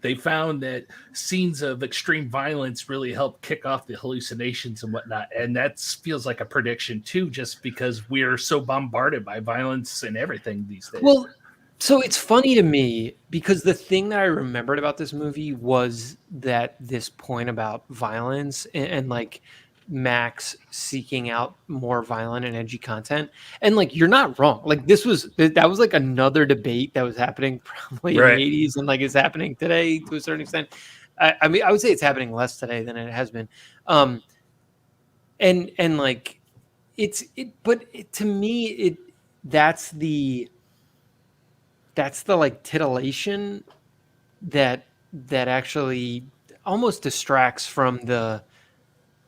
they found that scenes of extreme violence really help kick off the hallucinations and whatnot. And that feels like a prediction too, just because we're so bombarded by violence and everything these days. Well, so it's funny to me because the thing that I remembered about this movie was that this point about violence and like Max seeking out more violent and edgy content. And like you're not wrong. Like that was like another debate that was happening probably Right. in the 80s and like is happening today to a certain extent. I mean I would say it's happening less today than it has been. And like to me that's the like titillation that actually almost distracts from the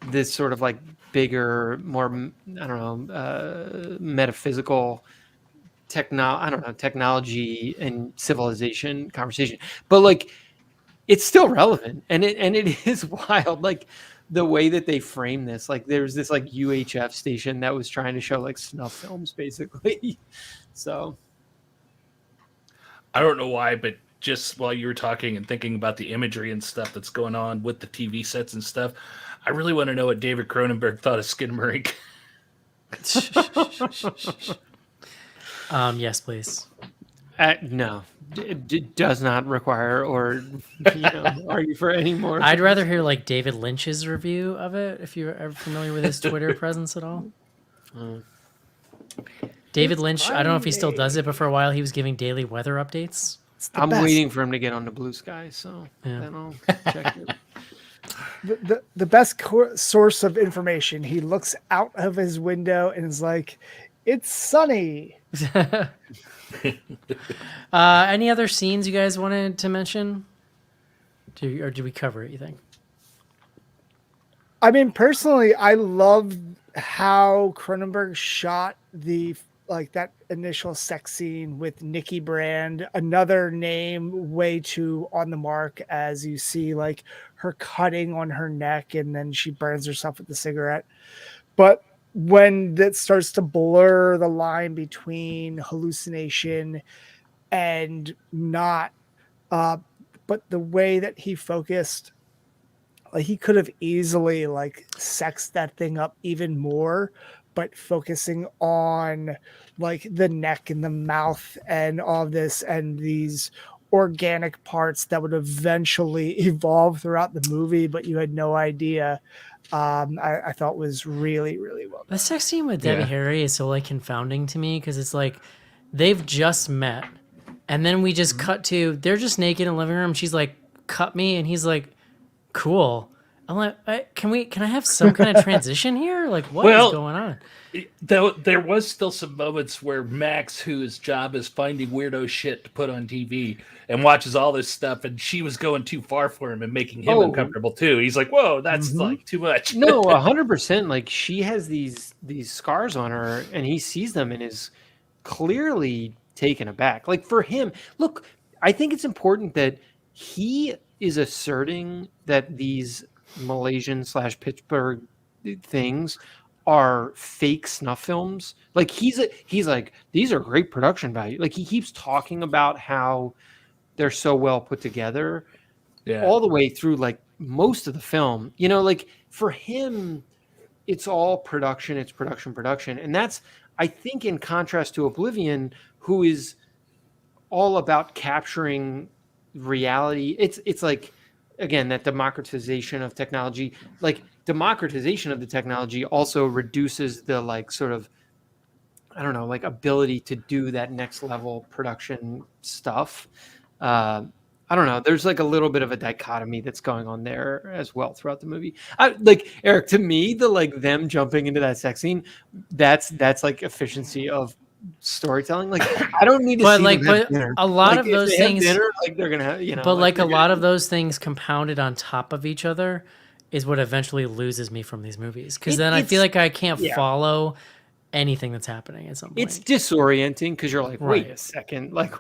this sort of like bigger, more, I don't know, metaphysical technology and civilization conversation. But like, it's still relevant, and it is wild, like the way that they frame this. Like, there's this like UHF station that was trying to show like snuff films, basically. So I don't know why, but just while you were talking and thinking about the imagery and stuff that's going on with the TV sets and stuff, I really want to know what David Cronenberg thought of Skinamarink. Yes, please. no, it does not require or argue for any more. I'd rather hear like David Lynch's review of it, if you're ever familiar with his Twitter presence at all. David Lynch, I don't know if he still does it, but for a while he was giving daily weather updates. I'm waiting for him to get on the Blue Sky, so then I'll check it. The best source of information. He looks out of his window and is like, "It's sunny." Any other scenes you guys wanted to mention? Or did we cover it, you think? I mean, personally, I loved how Cronenberg shot that initial sex scene with Nikki Brand, another name way too on the mark, as you see like her cutting on her neck and then she burns herself with the cigarette. But when that starts to blur the line between hallucination and not, but the way that he focused, like he could have easily like sexed that thing up even more, but focusing on like the neck and the mouth and all this and these organic parts that would eventually evolve throughout the movie, but you had no idea. I thought was really, really well done. The sex scene with Debbie Harry is so like confounding to me because it's like they've just met, and then we just cut to they're just naked in the living room. She's like, "Cut me," and he's like, "Cool." I'm like, can I have some kind of transition here? Like, what is going on? Though there was still some moments where Max, whose job is finding weirdo shit to put on TV, and watches all this stuff, and she was going too far for him and making him uncomfortable too. He's like, "Whoa, that's like too much." No, 100%. Like, she has these scars on her, and he sees them and is clearly taken aback. Like, for him, look, I think it's important that he is asserting that these Malaysian / Pittsburgh things are fake snuff films. Like, he's like, these are great production value. Like, he keeps talking about how they're so well put together all the way through like most of the film. Like, for him, it's all production. It's production. And that's, I think, in contrast to Oblivion, who is all about capturing reality. It's like, again, that democratization of technology. Like, democratization of the technology also reduces the like sort of, I don't know, like ability to do that next level production stuff. I don't know. There's like a little bit of a dichotomy that's going on there as well throughout the movie. Like, Eric, to me, the like them jumping into that sex scene, that's like efficiency of storytelling. Like, I don't need to see them have dinner. A lot of those things, dinner, like they're gonna have, but like a lot of those things compounded on top of each other is what eventually loses me from these movies, because then I feel like I can't follow anything that's happening at some point. It's disorienting because you're like, wait a second, like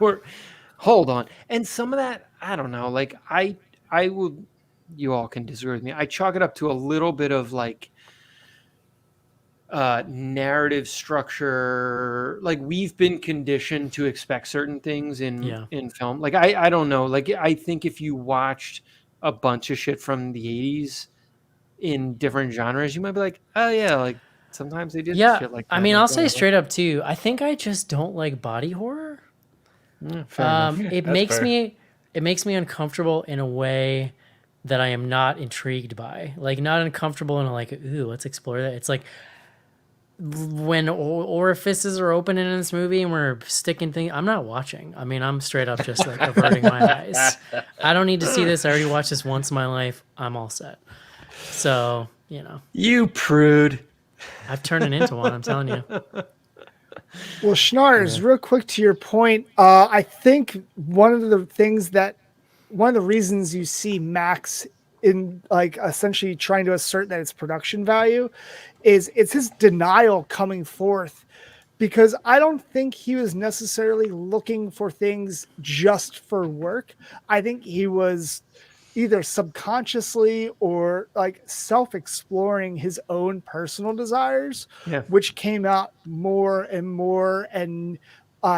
hold on. And some of that, I don't know, like I will, you all can disagree with me, I chalk it up to a little bit of like narrative structure. Like, we've been conditioned to expect certain things in film. Like, I don't know, like I think if you watched a bunch of shit from the 80s in different genres, you might be like, oh yeah, like sometimes they did shit like that. I mean, I'll say straight up too, I think I just don't like body horror. It makes me uncomfortable in a way that I am not intrigued by. Like, not uncomfortable in a like, ooh, let's explore that. It's like when orifices are open in this movie and we're sticking things, I'm not watching. I mean, I'm straight up just like averting my eyes. I don't need to see this. I already watched this once in my life. I'm all set. So, you prude. I've turned it into one, I'm telling you. Well, Schnars, real quick to your point, I think one of the reasons you see Max in like essentially trying to assert that it's production value it's his denial coming forth, because I don't think he was necessarily looking for things just for work. I think he was either subconsciously or like self-exploring his own personal desires, which came out more and more. And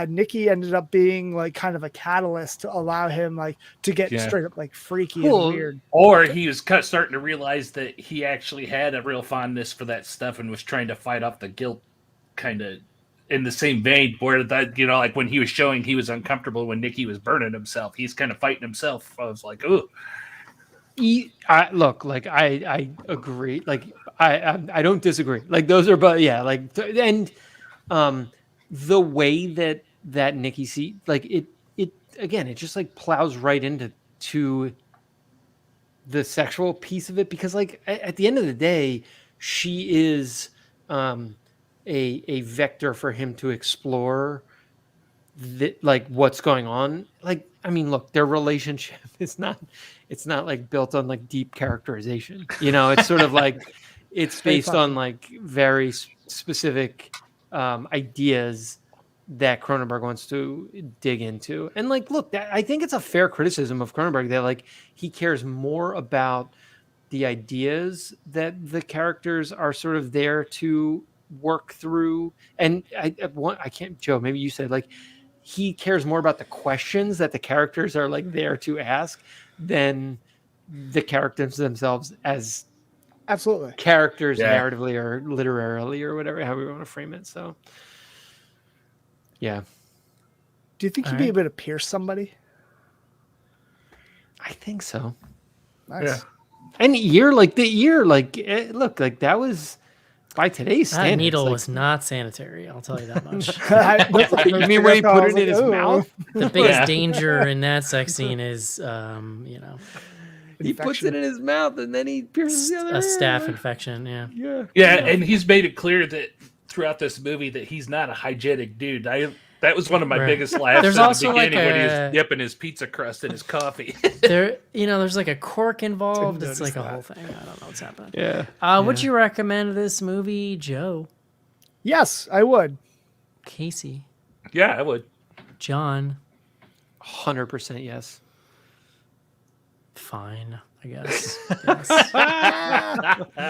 Nikki ended up being like kind of a catalyst to allow him like to get straight up like freaky and weird. Or he was starting to realize that he actually had a real fondness for that stuff and was trying to fight off the guilt, kind of in the same vein where that, you know, like when he was showing he was uncomfortable when Nikki was burning himself, he's kind of fighting himself. I was like, ooh. Look, like I agree. Like I don't disagree. Like those are, but yeah, like and the way that Nikki see, like it again, it just like plows right into the sexual piece of it, because like at the end of the day, she is a vector for him to explore like what's going on. Like, I mean, look, their relationship is not like built on like deep characterization, you know. It's sort of like it's based on like very specific ideas that Cronenberg wants to dig into. And like, look, I think it's a fair criticism of Cronenberg that like he cares more about the ideas that the characters are sort of there to work through. And I can't, Joe, maybe you said like he cares more about the questions that the characters are like there to ask than the characters themselves as absolutely characters narratively or literarily or whatever, however you want to frame it. So yeah. Do you think you'd be able to pierce somebody? I think so. Nice. Yeah. And the ear, look, like that was by today's standards. That needle like, was not sanitary. I'll tell you that much. You mean when he put it in his mouth? The biggest danger in that sex scene is, you know, he puts it in his mouth and then he pierces the other ear. Staph infection. Yeah, and he's made it clear that throughout this movie that he's not a hygienic dude. That was one of my biggest laughs. There's at also the beginning like when he was dipping his pizza crust in his coffee. There's like a cork involved. It's like a whole thing. I don't know what's happening. Yeah. Would you recommend this movie, Joe? Yes, I would. Casey? Yeah, I would. John? 100% yes. Fine, I guess. Yes.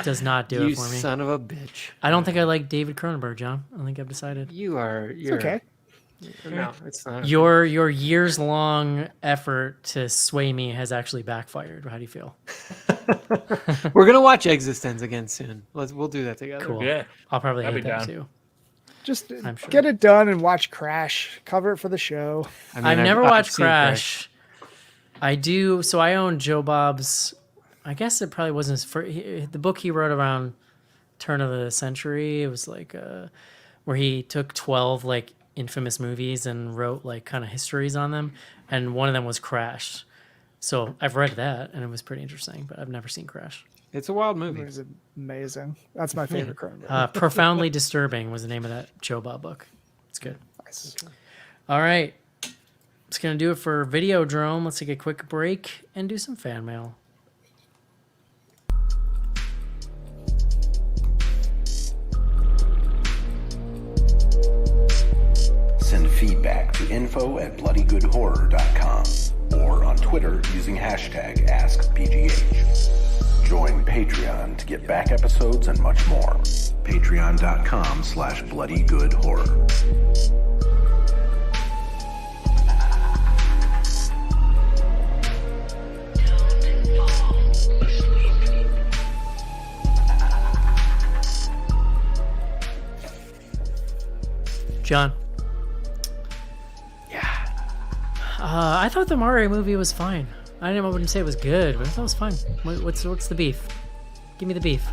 Does not do it for me. You son of a bitch. I don't think I like David Cronenberg, John. I think I've decided. You're okay. No, it's not. Your years-long effort to sway me has actually backfired. How do you feel? We're gonna watch Existence again soon. We'll do that together. Cool. Yeah, I'll probably hate that too. Just get it done and watch Crash. Cover it for the show. I mean, I've never watched Crash. I do. So I own Joe Bob's. I guess it probably wasn't his first. The book he wrote around turn of the century. It was like where he took 12 like infamous movies and wrote like kind of histories on them, and one of them was Crash. So I've read that and it was pretty interesting, but I've never seen Crash. It's a wild movie. It was amazing. That's my favorite Cronenberg. Profoundly Disturbing was the name of that Joe Bob book. It's good. Nice. All right. It's going to do it for Videodrome. Let's take a quick break and do some fan mail. Send feedback to info@bloodygoodhorror.com or on Twitter using hashtag AskBGH. Join Patreon to get back episodes and much more. Patreon.com/bloodygoodhorror. John. Yeah. I thought the Mario movie was fine. I wouldn't say it was good, but I thought it was fine. What's the beef? Give me the beef.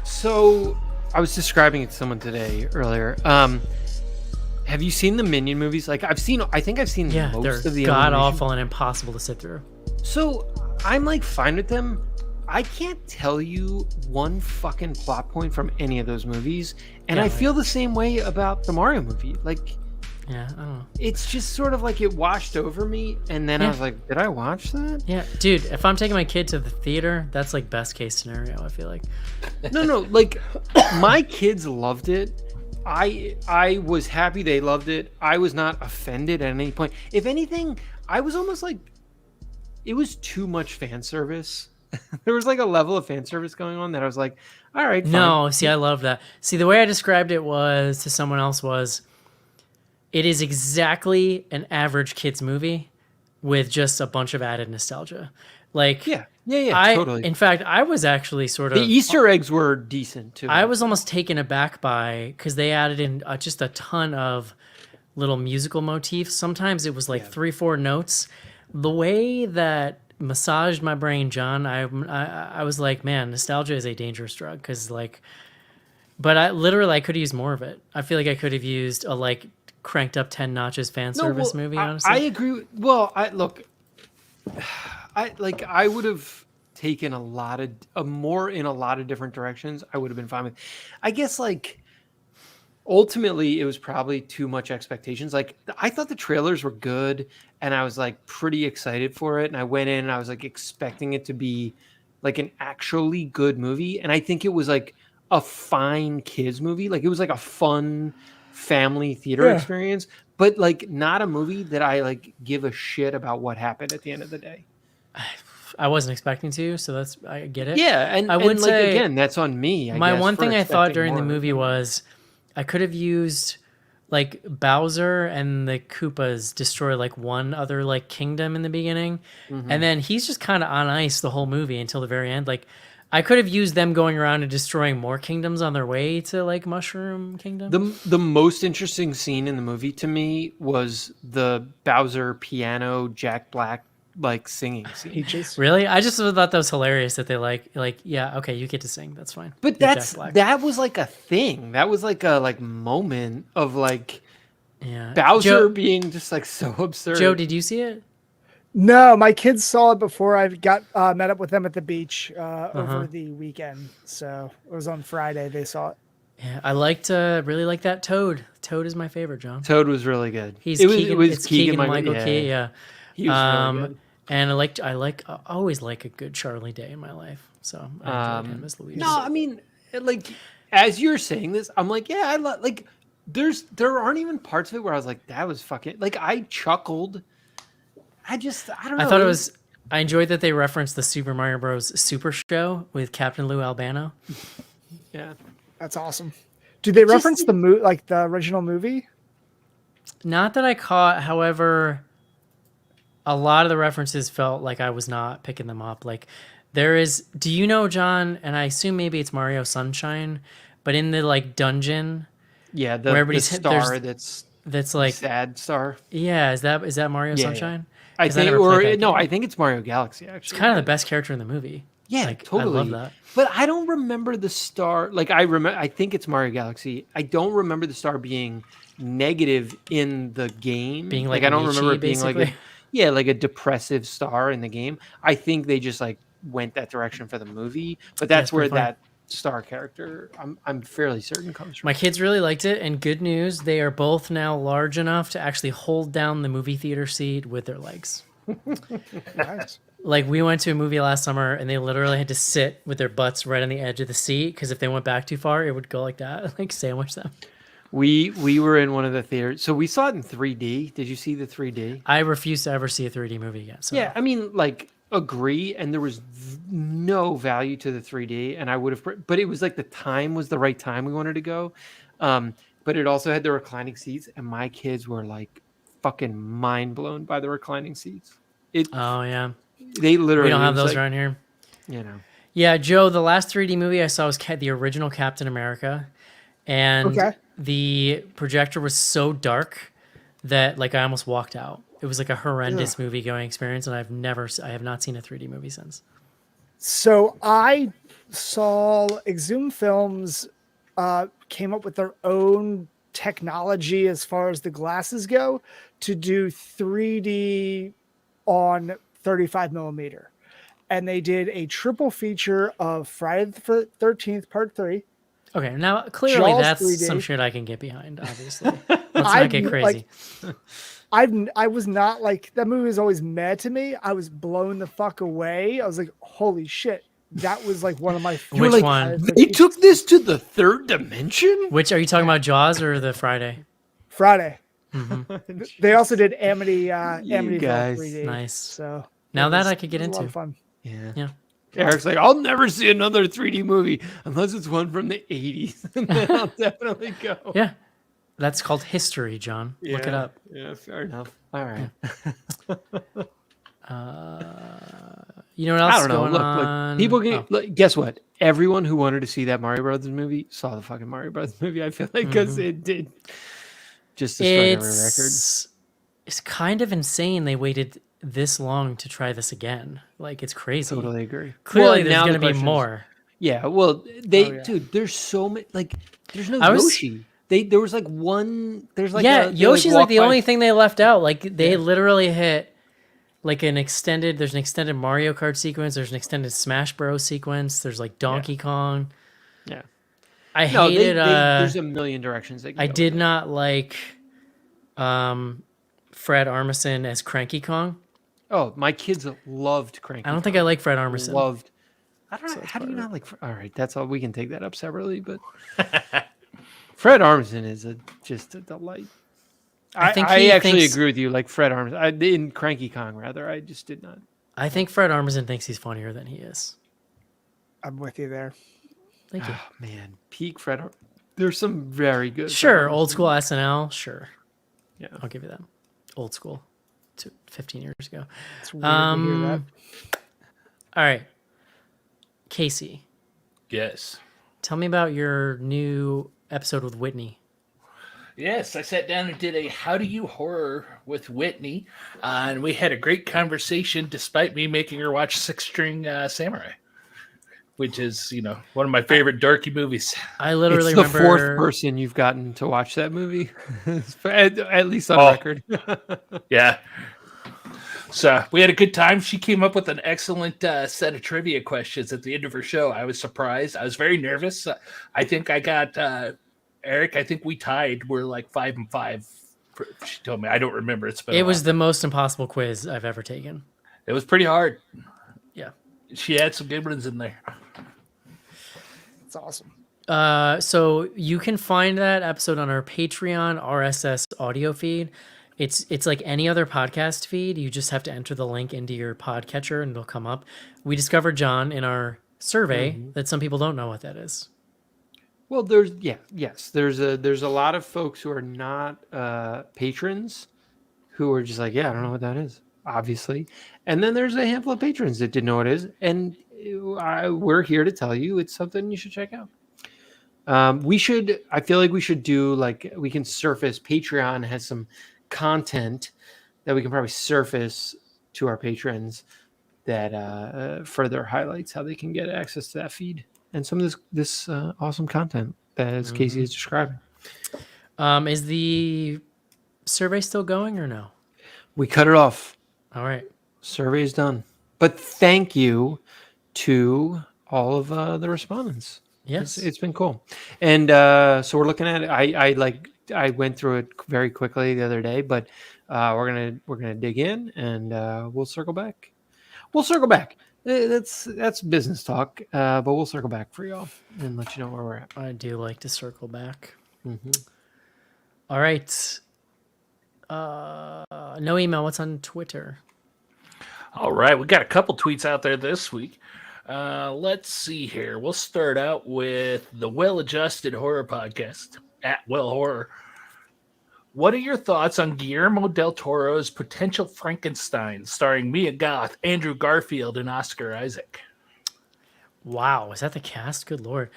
So I was describing it to someone today earlier. Have you seen the Minion movies? Like I think I've seen most of the god awful and impossible to sit through. So I'm like fine with them. I can't tell you one fucking plot point from any of those movies, and I feel the same way about the Mario movie. Like Yeah, I don't know. It's just sort of like it washed over me, and then I Yeah. was like, did I watch that? Yeah, dude, if I'm taking my kid to the theater, that's like best case scenario, I feel like. No, like my kids loved it. I was happy they loved it. I was not offended at any point. If anything, I was almost like it was too much fan service. There was like a level of fan service going on that I was like, all right, fine. No, see, I love that. See, the way I described it was to someone else was it is exactly an average kids movie with just a bunch of added nostalgia. Like, Yeah, totally. In fact, I was actually sort The of Easter eggs were decent too. I was almost taken aback by because they added in just a ton of little musical motifs. Sometimes it was like 3-4 notes. The way that massaged my brain, John, I was like, man, nostalgia is a dangerous drug because like, but I could have used more of it. I feel like I could have used a like cranked up 10 notches fan service movie. Honestly, I agree. Well, I would have taken a lot of more in a lot of different directions. I would have been fine with. I guess like ultimately it was probably too much expectations. Like I thought the trailers were good, and I was like pretty excited for it. And I went in and I was like expecting it to be like an actually good movie, and I think it was like a fine kids movie. Like it was like a fun family theater experience, but like not a movie that I like give a shit about what happened at the end of the day. I wasn't expecting to, so I get it. Yeah, and I would and, say like again, that's on me. I my guess, one for thing I thought expecting during the more of it movie than- was I could have used like Bowser and the Koopas destroy like one other like kingdom in the beginning, and then he's just kind of on ice the whole movie until the very end. Like I could have used them going around and destroying more kingdoms on their way to like Mushroom Kingdom. The most interesting scene in the movie to me was the Bowser piano Jack Black like singing scene. Peaches. Really, I just thought that was hilarious that they like yeah, okay, you get to sing, that's fine. But You're Jack Black. that was like a thing. That was like a like moment of like Yeah, Bowser being just like so absurd. Joe, did you see it? No, my kids saw it before I got met up with them at the beach over the weekend. So it was on Friday. They saw it. Yeah, I really like that Toad. Toad is my favorite, John. Toad was really good. He's It was it's Keegan Michael Key. Yeah. He was really good. And I always like a good Charlie Day in my life. So I enjoyed him as Luigi. No, I mean, like as you're saying this, I'm like, yeah, like there aren't even parts of it where I was like, that was fucking like I chuckled. I don't know. I thought I enjoyed that they referenced the Super Mario Bros. Super Show with Captain Lou Albano. Yeah. That's awesome. Do they reference the like the original movie? Not that I caught, however, a lot of the references felt like I was not picking them up. Like do you know, John, and I assume maybe it's Mario Sunshine, but in the like dungeon, Yeah, where everybody's the star that's like sad star. Yeah, is that Mario Yeah, Sunshine? I 'Cause think, never played that game. I think it's Mario Galaxy actually. It's kind of the best character in the movie. Yeah, Like, totally. I love that. But I don't remember the star. Like I think it's Mario Galaxy. I don't remember the star being negative in the game. Being like like I don't Nietzsche, remember it being basically. like a depressive star in the game. I think they just like went that direction for the movie. But that's where pretty funny. that star character I'm fairly certain comes from. My kids really liked it, and good news, they are both now large enough to actually hold down the movie theater seat with their legs. Nice. Like we went to a movie last summer, and they literally had to sit with their butts right on the edge of the seat because if they went back too far, it would go like that, like sandwich them. We were in one of the theaters. So we saw it in 3D. Did you see the 3D? I refuse to ever see a 3D movie again. So. Yeah, I mean, like, agree. And there was no value to the 3D. And I would have, but it was like the time was the right time we wanted to go. But it also had the reclining seats. And my kids were like fucking mind blown by the reclining seats. Oh, yeah. They literally. We don't have it was those like, around here. You know. Yeah, Joe, the last 3D movie I saw was the original Captain America. And the projector was so dark that like I almost walked out. It was like a horrendous movie going experience, and I have not seen a 3D movie since. So I saw Exhum Films came up with their own technology as far as the glasses go to do 3D on 35 millimeter. And they did a triple feature of Friday the 13th, part 3. Okay, now clearly Jaws that's 3D. some shit I can get behind. Obviously, let's not get crazy. I was not like, that movie was always mad to me. I was blown the fuck away. I was like, holy shit. That was like one of my Which like, one? They took this to the third dimension? Which are you talking about, Jaws or the Friday? Friday. Mm-hmm. They also did Amityville guys. 3D. Nice. So Now it that was- I could get it was a lot into. of fun. Yeah. Yeah. Eric's like, I'll never see another 3D movie unless it's one from the 80s. And then I'll definitely go. Yeah. That's called history, John. Look it up. Yeah, fair enough. All right. You know what else I is don't know. going Look, on? people get, look, guess what? Everyone who wanted to see that Mario Brothers movie saw the fucking Mario Brothers movie. I feel like because it did just destroy every record. It's kind of insane they waited this long to try this again. Like, it's crazy. Totally agree. Clearly, Well, there's now going the to be question is- more. Yeah, well, they Oh, yeah. dude, there's so many. Like, there's no I was- Yoshi. There was like one. There's like Yeah, they, Yoshi's like walk the by- only thing they left out. Like, they literally hit like there's an extended Mario Kart sequence. There's an extended Smash Bros sequence. There's like Donkey Kong. Yeah. I No, hated. there's a million directions. They can I go did with it. not like Fred Armisen as Cranky Kong. Oh, my kids loved Cranky. I don't think I like Fred Armisen. Loved. I don't know. How do you not like? All right, that's all. We can take that up separately. But Fred Armisen is just a delight. I think I he actually thinks- agree with you. Like Fred Armisen, in Cranky Kong, rather, I just did not. I think Fred Armisen thinks he's funnier than he is. I'm with you there. Thank you. Oh, man, peak Fred. There's some very good. Sure, Fred old Armisen. school SNL. Sure, Yeah. I'll give you that. Old school, 15 years ago. It's weird to hear that. All right, Casey, Yes. tell me about your new episode with Whitney. Yes, I sat down and did a How Do You Horror with Whitney, and we had a great conversation despite me making her watch Six String Samurai, which is, one of my favorite darky movies. I literally It's the remember fourth person you've gotten to watch that movie, at least on Oh. record. Yeah. So we had a good time. She came up with an excellent set of trivia questions at the end of her show. I was surprised. I was very nervous. I think I got Eric. I think we tied. We're like 5-5. She told me. I don't remember. It's been. it a was while. the most impossible quiz I've ever taken. It was pretty hard. Yeah. She had some good ones in there. It's awesome. So you can find that episode on our Patreon RSS audio feed. It's like any other podcast feed. You just have to enter the link into your podcatcher and it'll come up. We discovered, John, in our survey that some people don't know what that is. Well, there's a lot of folks who are not patrons who are just like, yeah, I don't know what that is, obviously. And then there's a handful of patrons that didn't know what it is, and we're here to tell you it's something you should check out. I feel like we should do, like, we can surface. Patreon has some content that we can probably surface to our patrons that further highlights how they can get access to that feed and some of this awesome content that as Casey is describing. Is the survey still going or no? We cut it off. All right. Survey is done. But thank you to all of the respondents. Yes. It's been cool. And so we're looking at it. I went through it very quickly the other day, but we're gonna dig in and we'll circle back. That's business talk, but we'll circle back for y'all and let you know where we're at. I do like to circle back. Mm-hmm. All right. No email. What's on Twitter? All right, we got a couple tweets out there this week. Let's see here. We'll start out with the Well-Adjusted Horror Podcast at Well Horror. What are your thoughts on Guillermo del Toro's potential Frankenstein, starring Mia Goth, Andrew Garfield, and Oscar Isaac? Wow, is that the cast? Good lord.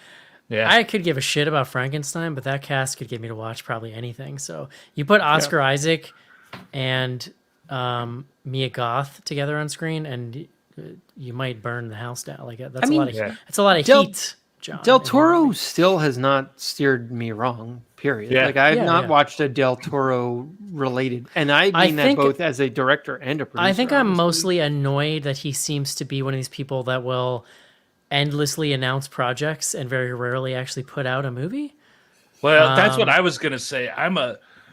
Yeah, I could give a shit about Frankenstein, but that cast could get me to watch probably anything. So you put Oscar Isaac and Mia Goth together on screen, and you might burn the house down. Like that's a lot of that's a lot of heat. John, Del Toro still has not steered me wrong. Period. Yeah. Like I have not yeah. watched a Del Toro related, and I mean that think- both as a director and a producer. I think I'm honestly. mostly annoyed that he seems to be one of these people that will endlessly announce projects and very rarely actually put out a movie. Well, that's what I was gonna say.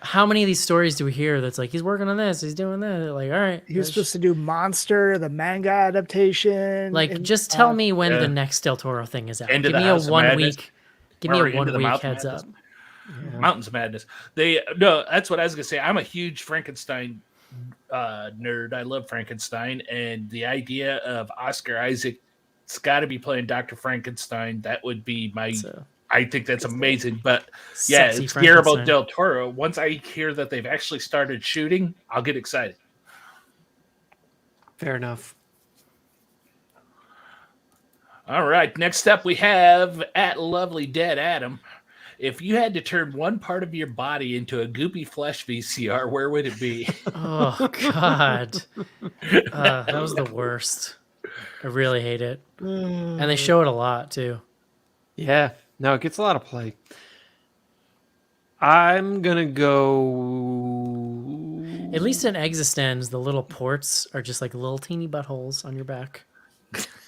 How many of these stories do we hear that's like he's working on this, he's doing that? Like, all right, He was supposed to do Monster, the manga adaptation. like just tell me when the next Del Toro thing is out. Into Give the me a House of 1 Madness. week. Give me a Into 1 the week Mouth of heads Madness. up. Mountains of Madness. No, that's what I was gonna say. I'm a huge Frankenstein nerd. I love Frankenstein, and the idea of Oscar Isaac's got to be playing Dr. Frankenstein. That would be my. I think that's amazing. But yeah, Sexy it's Guillermo Frankenstein. del Toro. Once I hear that they've actually started shooting, I'll get excited. Fair enough. All right. Next up, we have at Lovely Dead Adam. If you had to turn one part of your body into a goopy flesh VCR, where would it be? Oh God, that was the worst. I really hate it, and they show it a lot too. Yeah. No, it gets a lot of play. I'm gonna go. At least in Existenz, the little ports are just like little teeny buttholes on your back.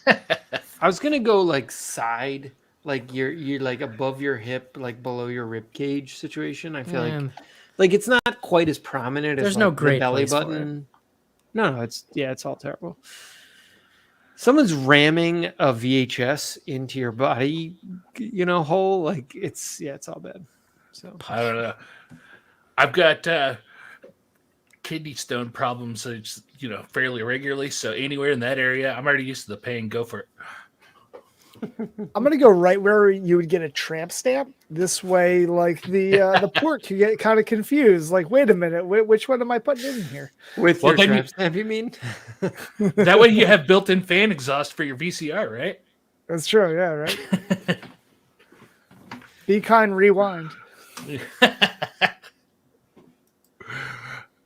I was gonna go like side, like you're like above your hip, like below your rib cage situation. I feel Man. like it's not quite as prominent There's as no like, great the belly place for button. No, it's all terrible. Someone's ramming a VHS into your body, hole. Like it's all bad. So I don't know. I've got kidney stone problems, fairly regularly. So anywhere in that area, I'm already used to the pain. Go for it. I'm gonna go right where you would get a tramp stamp. This way, like the port could get kind of confused. Like, wait a minute, which one am I putting in here? with Well, your then tramp stamp, you mean? That way you have built-in fan exhaust for your VCR, right? That's true. Yeah, right. Be kind, rewind.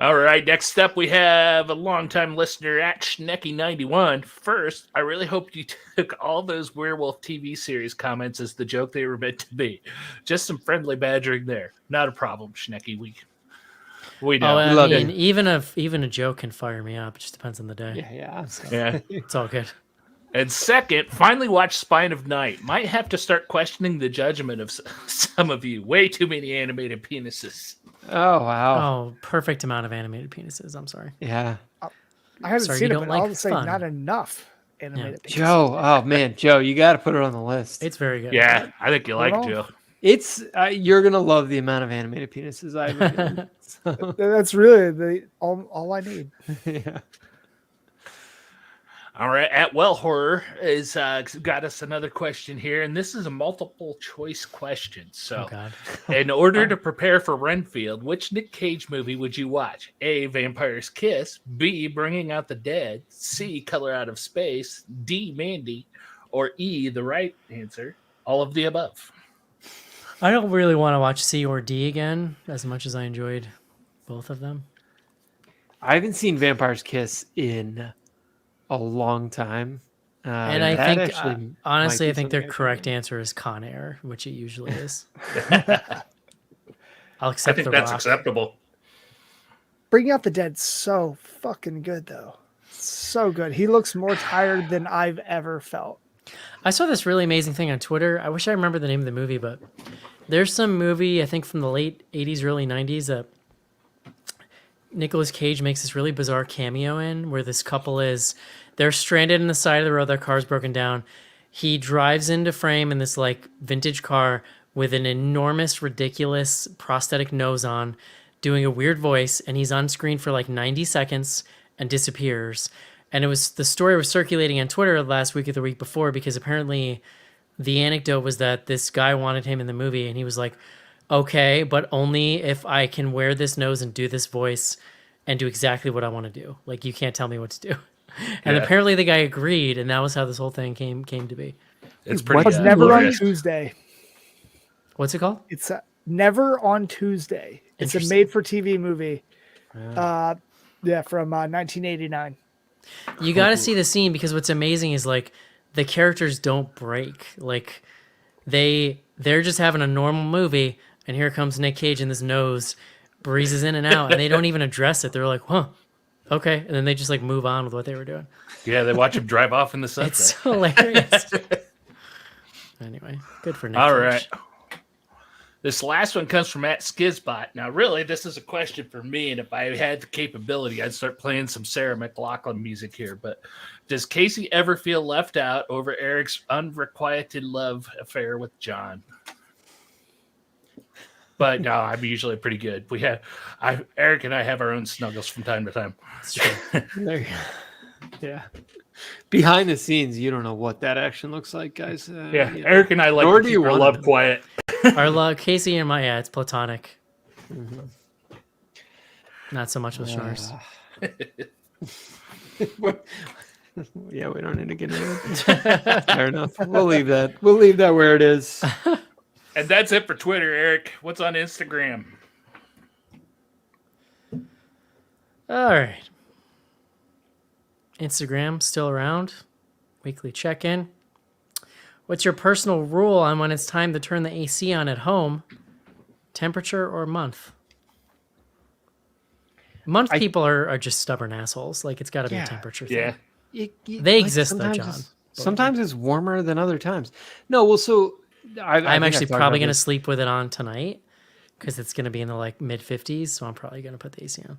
All right, next up we have a longtime listener at Schnecky91. First, I really hope you took all those werewolf TV series comments as the joke they were meant to be. Just some friendly badgering there. Not a problem, Schnecky. We know. I mean, even a joke can fire me up. It just depends on the day. Yeah. Yeah. It's all good. And second, finally watched Spine of Night. Might have to start questioning the judgment of some of you. Way too many animated penises. Oh wow. Oh, perfect amount of animated penises. I'm sorry. Yeah. I haven't Sorry, seen you it, don't but like I'll say fun. not enough animated. pieces. Joe. Oh man, Joe, you got to put it on the list. It's very good. Yeah, I think you like Well, Joe. It's you're gonna love the amount of animated penises I've. That's really all I need. Yeah. All right, at Well Horror is got us another question here, and this is a multiple choice question. So, Oh God. in order to prepare for Renfield, which Nick Cage movie would you watch? A. Vampire's Kiss. B. Bringing Out the Dead. C. Color Out of Space. D. Mandy. Or E. The right answer. All of the above. I don't really want to watch C or D again as much as I enjoyed both of them. I haven't seen Vampire's Kiss in a long time. And I that think, actually honestly, might I be think their something I correct should answer is Con Air, which it usually is. I'll I accept think the that's rock. acceptable. Bring Out the Dead, so fucking good though. So good. He looks more tired than I've ever felt. I saw this really amazing thing on Twitter. I wish I remember the name of the movie, but there's some movie, I think from the late 80s, early 90s, that Nicolas Cage makes this really bizarre cameo in, where this couple they're stranded in the side of the road, their car's broken down. He drives into frame in this like vintage car with an enormous, ridiculous prosthetic nose on, doing a weird voice, and he's on screen for like 90 seconds and disappears. And the story was circulating on Twitter last week or the week before, because apparently the anecdote was that this guy wanted him in the movie, and he was like, okay, but only if I can wear this nose and do this voice and do exactly what I want to do. Like, you can't tell me what to do. And Yeah. apparently the guy agreed, and that was how this whole thing came to be. It's pretty. It's never on glorious. Tuesday. What's it called? It's Never on Tuesday. It's a Interesting. made-for-TV movie. From 1989. You got to see the scene, because what's amazing is like the characters don't break. Like they're just having a normal movie, and here comes Nick Cage in this nose, breezes in and out, and they don't even address it. They're like, huh, okay. And then they just like move on with what they were doing. Yeah, they watch him drive off in the sunset. It's hilarious. Anyway, good for Nick All Cage. right. This last one comes from @Skizbot. Now, really, this is a question for me, and if I had the capability, I'd start playing some Sarah McLachlan music here. But does Casey ever feel left out over Eric's unrequited love affair with John? But no, I'm usually pretty good. Eric and I have our own snuggles from time to time. That's true. There you go. Yeah. Behind the scenes, you don't know what that action looks like, guys. Yeah, Eric and I like Nor to do keep you our want love to. quiet. Our love, Casey and my, it's platonic. Not so much with Schnars. Yeah, we don't need to get into it. Fair enough. We'll leave that. We'll leave that where it is. And that's it for Twitter, Eric. What's on Instagram? All right. Instagram still around. Weekly check-in. What's your personal rule on when it's time to turn the AC on at home? Temperature or month? People are just stubborn assholes. Like, it's got to be a temperature thing. Yeah. They exist, though, sometimes John. Sometimes it's warmer than other times. No, well, so I'm actually probably going to sleep with it on tonight because it's going to be in the like mid 50s. So I'm probably going to put the AC on.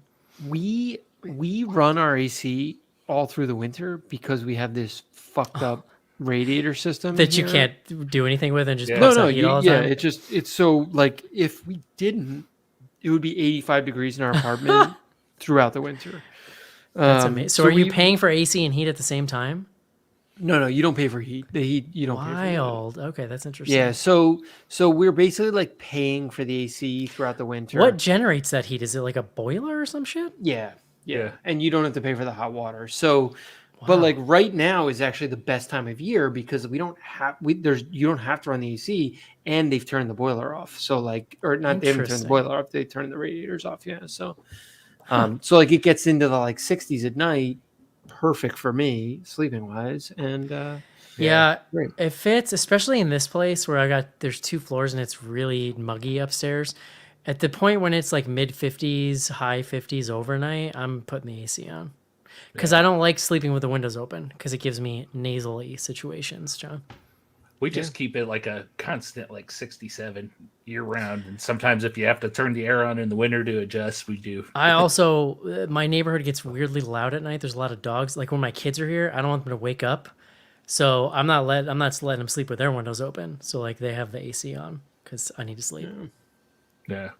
We run our AC all through the winter because we have this fucked up radiator system That you here. can't do anything with and just Yeah. puts out heat all the yeah. time. It's so like if we didn't, it would be 85 degrees in our apartment throughout the winter. That's amazing. So are you paying for AC and heat at the same time? No, you don't pay for heat. The heat you don't pay for. Wild. Okay, that's interesting. Yeah, so we're basically like paying for the AC throughout the winter. What generates that heat? Is it like a boiler or some shit? Yeah. Yeah. And you don't have to pay for the hot water. So, but like right now is actually the best time of year because you don't have to run the AC and they've turned the boiler off. So like, or not, they haven't turned the boiler off. They turned the radiators off. Yeah. So, so like it gets into the like 60s at night. Perfect for me sleeping wise. And, Yeah, great. it fits, especially in this place where there's 2 floors and it's really muggy upstairs. At the point when it's like mid 50s, high 50s overnight, I'm putting the AC on because I don't like sleeping with the windows open because it gives me nasally situations, John. We just keep it like a constant, like 67 year round. And sometimes if you have to turn the air on in the winter to adjust, we do. I also, my neighborhood gets weirdly loud at night. There's a lot of dogs. Like when my kids are here, I don't want them to wake up. So I'm not letting them sleep with their windows open. So like they have the AC on because I need to sleep. Yeah.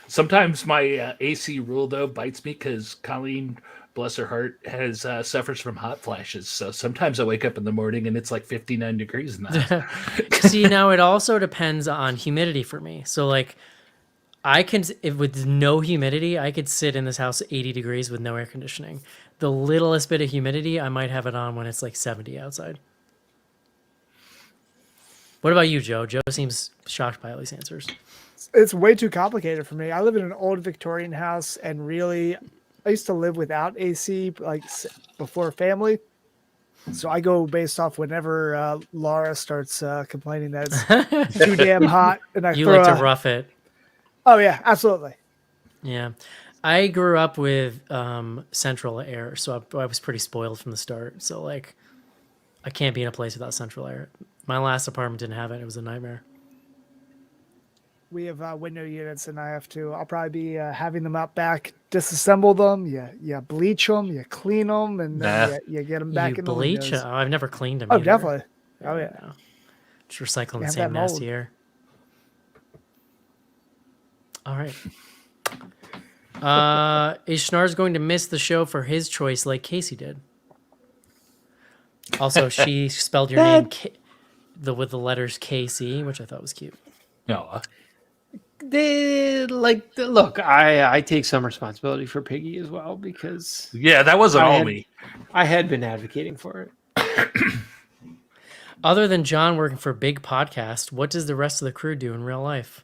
Sometimes my AC rule, though, bites me because Colleen, bless her heart, suffers from hot flashes. So sometimes I wake up in the morning and it's like 59 degrees in the house. See, now it also depends on humidity for me. So like if with no humidity, I could sit in this house 80 degrees with no air conditioning. The littlest bit of humidity, I might have it on when it's like 70 outside. What about you, Joe? Joe seems shocked by all these answers. It's way too complicated for me. I live in an old Victorian house, and really, I used to live without AC like before family. So I go based off whenever Laura starts complaining that it's too damn hot, and I You throw like to rough it. Oh yeah, absolutely. Yeah. I grew up with central air, so I was pretty spoiled from the start. So like, I can't be in a place without central air. My last apartment didn't have it. It was a nightmare. We have window units, and I'll probably be having them out back, disassemble them, you bleach them, you clean them, and then you get them back You in the bleach? windows. Oh, I've never cleaned them. Oh, either. definitely. Oh, yeah. No. Just recycling the have same that mold. nasty air. All right. Is Schnars going to miss the show for his choice like Casey did? Also, she spelled your name with the letters KC, which I thought was cute. No. Look, I take some responsibility for Piggy as well because Yeah, that wasn't all me. I had been advocating for it. Other than John working for a big podcast, what does the rest of the crew do in real life?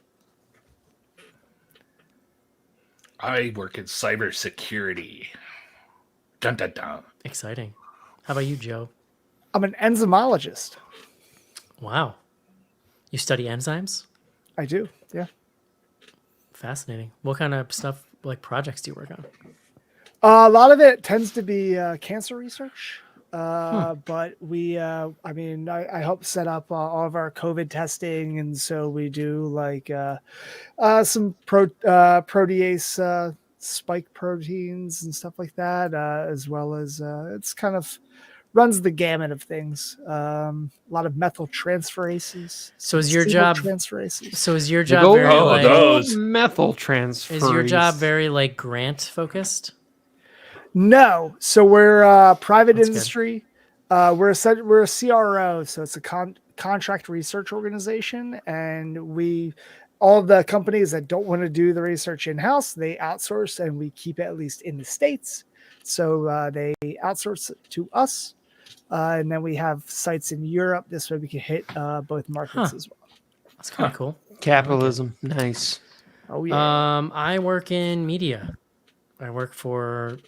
I work in cybersecurity. Dun dun dun. Exciting. How about you, Joe? I'm an enzymologist. Wow. You study enzymes? I do, yeah. Fascinating. What kind of stuff, like projects do you work on? A lot of it tends to be cancer research. but we, I help set up all of our COVID testing, and so we do like some protease spike proteins and stuff like that, as well as it's kind of runs the gamut of things. A lot of methyl transferases. So is your acetyl job? transferases? So is your The job gold- very like? those. methyl transfer. Is your job very like grant focused? No. So we're private That's good. industry. We're a CRO, so it's a contract research organization, and all the companies that don't want to do the research in house, they outsource, and we keep it at least in the States. So they outsource it to us, and then we have sites in Europe. This way we can hit both markets as well. That's kind of cool. capitalism? Nice. Oh yeah. I work in media. I work for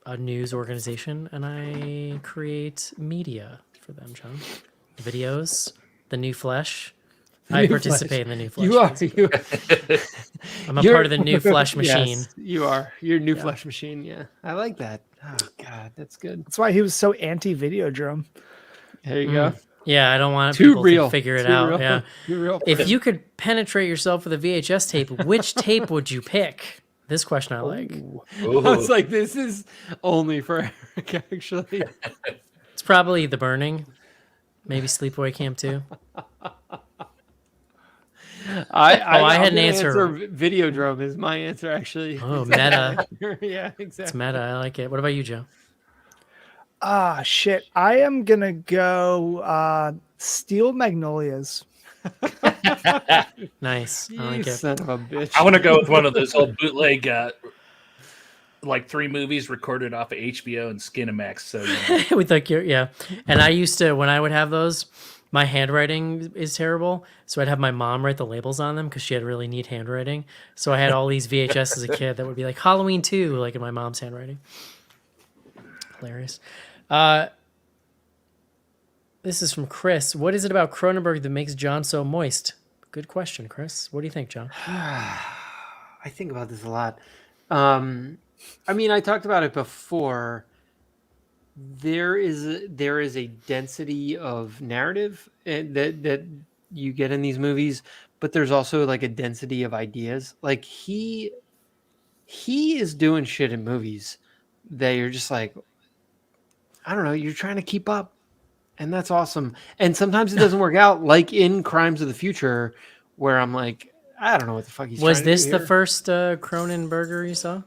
a news organization, and I create media for them, John. Videos, the new flesh. I participate in the new flesh. You are. I'm a You're- part of the new flesh machine. Yes, you are. You're a new flesh machine. Yeah, I like that. Oh God, that's good. That's why he was so anti-Videodrome. There you go. Yeah, I don't want Too people real. to figure it Too out. real. Yeah. Too real. If you could penetrate yourself with a VHS tape, which tape would you pick? This question I like. I was like, this is only for Eric. Actually, It's probably The Burning, maybe Sleepaway Camp 2. I had I'm an gonna answer. Videodrome is my answer. Actually. Oh, meta. Yeah, It's exactly. meta. I like it. What about you, Joe? Ah, shit. I am gonna go Steel Magnolias. Nice. I You like it. son of a bitch. I want to go with one of those old bootleg, like 3 movies recorded off of HBO and Skinamax. So you know. With like yeah. And I used to, when I would have those, my handwriting is terrible, so I'd have my mom write the labels on them because she had really neat handwriting. So I had all these VHS as a kid that would be like Halloween 2, like in my mom's handwriting. Hilarious. This is from Chris. What is it about Cronenberg that makes John so moist? Good question, Chris. What do you think, John? I think about this a lot. I mean, I talked about it before. There is a density of narrative that you get in these movies, but there's also like a density of ideas. Like he is doing shit in movies that you're just like, I don't know, you're trying to keep up, and that's awesome. And sometimes it doesn't work out, like in Crimes of the Future, where I'm like, I don't know what the fuck he's. Was trying to this do the here. first Cronenberger you saw?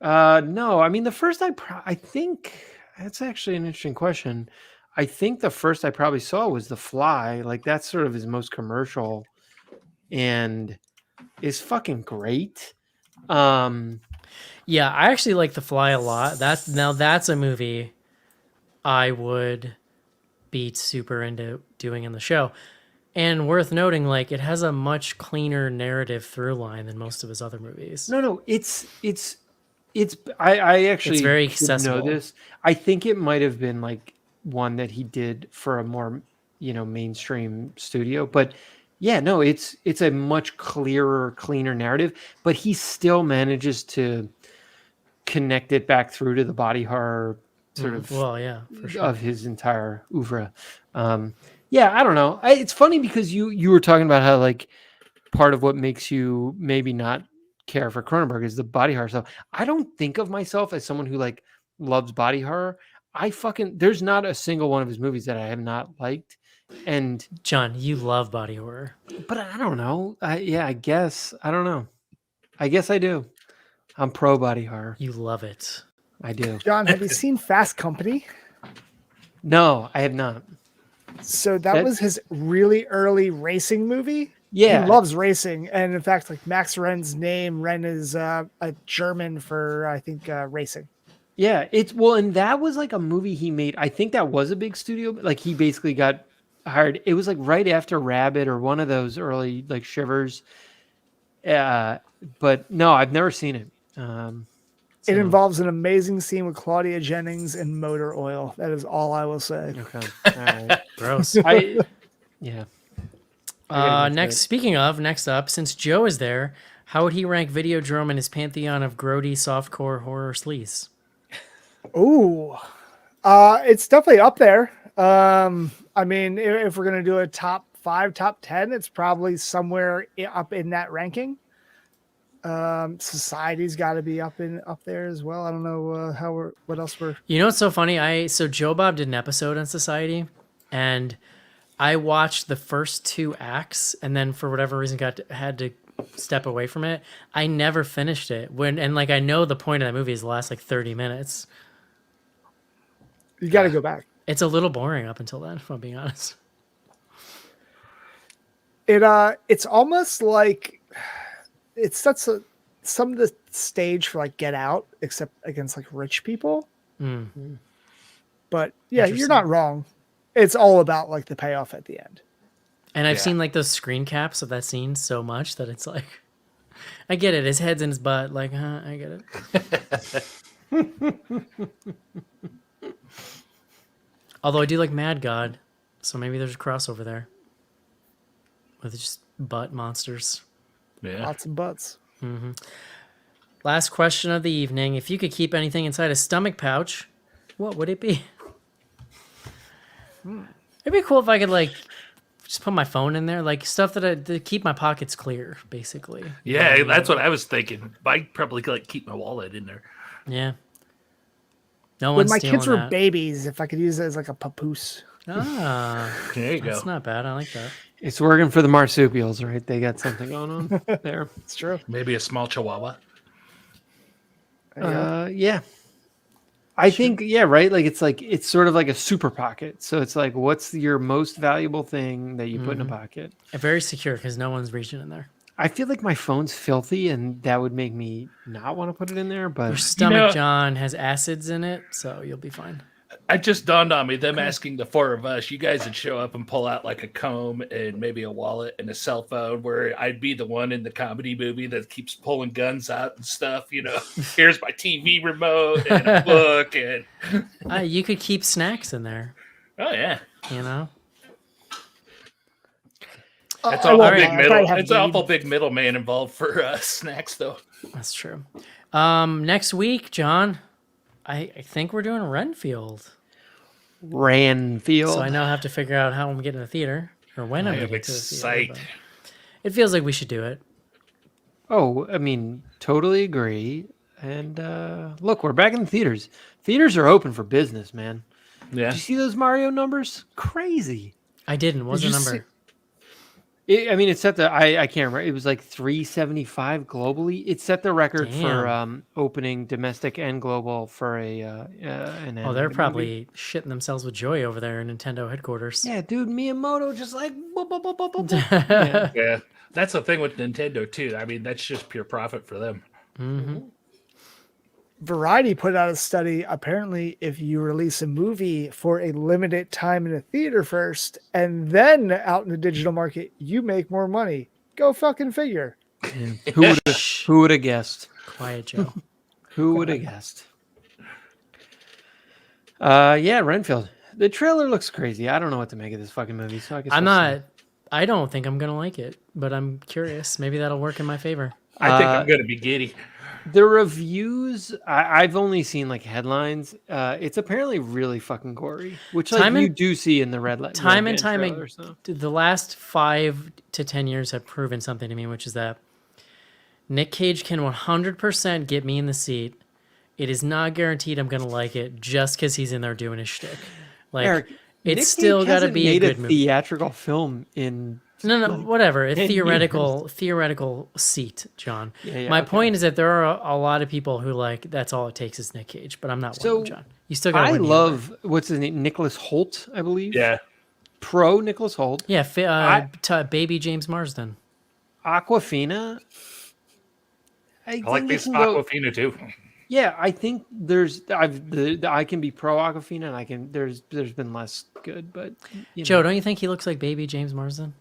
No, I mean the first I think that's actually an interesting question. I think the first I probably saw was The Fly. Like that's sort of his most commercial, and is fucking great. Yeah, I actually like The Fly a lot. That's a movie I would be super into doing in the show. And worth noting, like it has a much cleaner narrative through line than most of his other movies. No, it's. I actually It's very didn't know accessible. this. I think it might have been like one that he did for a more mainstream studio, but. Yeah, no, it's a much clearer, cleaner narrative, but he still manages to connect it back through to the body horror sort of Well, yeah, for sure. of his entire oeuvre. Yeah, I don't know. It's funny because you were talking about how like part of what makes you maybe not care for Cronenberg is the body horror stuff. I don't think of myself as someone who like loves body horror. There's not a single one of his movies that I have not liked. And John, you love body horror. but I don't know. I guess I don't know. I guess I do. I'm pro body horror. You love it. I do. John, have you seen Fast Company? No, I have not. So that was his really early racing movie. Yeah. He loves racing. And in fact, like Max Renn's name, Renn is a German for, I think, racing. Yeah, and that was like a movie he made. I think that was a big studio. Like he basically got hired. It was like right after Rabbit or one of those early like Shivers. But no, I've never seen it. It involves an amazing scene with Claudia Jennings and motor oil. That is all I will say. Okay. All right. Gross. Yeah. Next up, since Joe is there, how would he rank Videodrome in his pantheon of grody softcore horror sleaze? Ooh, it's definitely up there. I mean, if we're gonna do a top 5, top 10, it's probably somewhere up in that ranking. Society's got to be up there as well. I don't know what else we're. You know what's so funny? So Joe Bob did an episode on Society, and I watched the first 2 acts, and then for whatever reason had to step away from it. I never finished it. I know the point of that movie is the last like 30 minutes. You got to go back. It's a little boring up until then, if I'm being honest. It's almost like it sets some of the stage for like Get Out, except against like rich people. Mm. But yeah, you're not wrong. It's all about like the payoff at the end. And I've seen like those screen caps of that scene so much that it's like, I get it. His head's in his butt. Like, I get it. Although I do like Mad God, so maybe there's a crossover there with just butt monsters. Yeah. Lots of butts. Mm-hmm. Last question of the evening. If you could keep anything inside a stomach pouch, what would it be? It'd be cool if I could like just put my phone in there, like stuff to keep my pockets clear, basically. Yeah, that's what I was thinking. I'd probably like keep my wallet in there. Yeah. No When one's my stealing kids were that. babies, if I could use it as like a papoose. Ah, There you go. that's not bad. I like that. It's working for the marsupials, right? They got something going on there. It's true. Maybe a small chihuahua. Yeah. I think, yeah, right? Like it's sort of like a super pocket. So it's like, what's your most valuable thing that you put in a pocket? Very secure because no one's reaching in there. I feel like my phone's filthy and that would make me not want to put it in there, Your but stomach, John, has acids in it, so you'll be fine. It just dawned on me, them asking the 4 of us, you guys would show up and pull out like a comb and maybe a wallet and a cell phone, where I'd be the one in the comedy movie that keeps pulling guns out and stuff. You know, here's my TV remote and a book. And You could keep snacks in there, oh, yeah. you know? That's I awful won't- big I'll middle. probably have It's weed. awful big middleman involved for snacks, though. That's true. Next week, John, I think we're doing Renfield. Ranfield. So I now have to figure out how I'm getting to the theater or when I'm I am getting to the theater. excited. but It feels like we should do it. Oh, I mean, totally agree. And look, we're back in the theaters. Theaters are open for business, man. Yeah. Did you see those Mario numbers? Crazy. I didn't. What's the you number? I mean, it set the I can't remember. It was like 375 globally. It set the record for opening domestic and global for an Oh, they're animated probably movie. shitting themselves with joy over there in Nintendo headquarters. Yeah, dude, Miyamoto just like boop, boop, boop, boop, boop, boop. Yeah. Yeah. That's the thing with Nintendo, too. I mean, that's just pure profit for them. Mm-hmm. Variety put out a study. Apparently, if you release a movie for a limited time in a theater first and then out in the digital market, you make more money. Go fucking figure. Who would have guessed? Quiet Joe. Who would have guessed? Yeah, Renfield. The trailer looks crazy. I don't know what to make of this fucking movie. So I guess I don't think I'm going to like it, but I'm curious. Maybe that'll work in my favor. I think I'm going to be giddy. The reviews, I've only seen like headlines. It's apparently really fucking gory, which like you do see in the red light. Time and time again, the last 5 to 10 years have proven something to me, which is that Nick Cage can 100% get me in the seat. It is not guaranteed I'm going to like it just because he's in there doing his shtick. Like, Eric, it's Nick still Cage got to hasn't be a made good movie. theatrical film in No, whatever. A 10 theoretical seat, John. Yeah, My okay. point is that there are a lot of people who like that's all it takes is Nick Cage, but I'm not one of them, John. You still got to I win. love what's his name, Nicholas Holt, I believe. Yeah. Pro Nicholas Holt. Yeah, baby James Marsden. Aquafina. I like this Aquafina, too. Yeah, I think I can be pro Aquafina, and there's been less good, but Joe, don't you think he looks like baby James Marsden?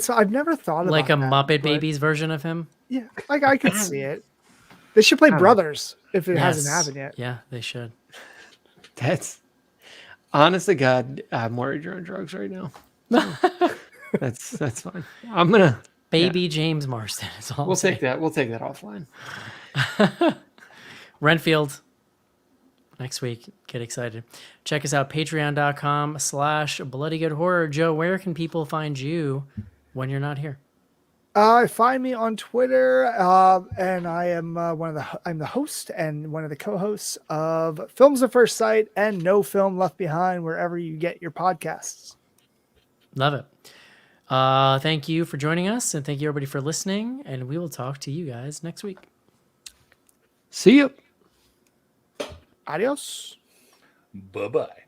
I've never thought about Like a that, Muppet but Babies version of him? Yeah, like I could see it. They should play brothers if it hasn't happened yet. Yeah, they should. That's honest to God, I'm worried you're on drugs right now. So, that's fine. I'm gonna Baby James Marsden is all. we'll take that offline. Renfield. next week. Get excited. Check us out, patreon.com/bloodygoodhorror. Joe, where can people find you when you're not here? Find me on Twitter, and I am I'm the host and one of the co-hosts of Films at First Sight and No Film Left Behind, wherever you get your podcasts. Love it. Thank you for joining us, and thank you everybody for listening, and we will talk to you guys next week. See you. Adios. Bye-bye.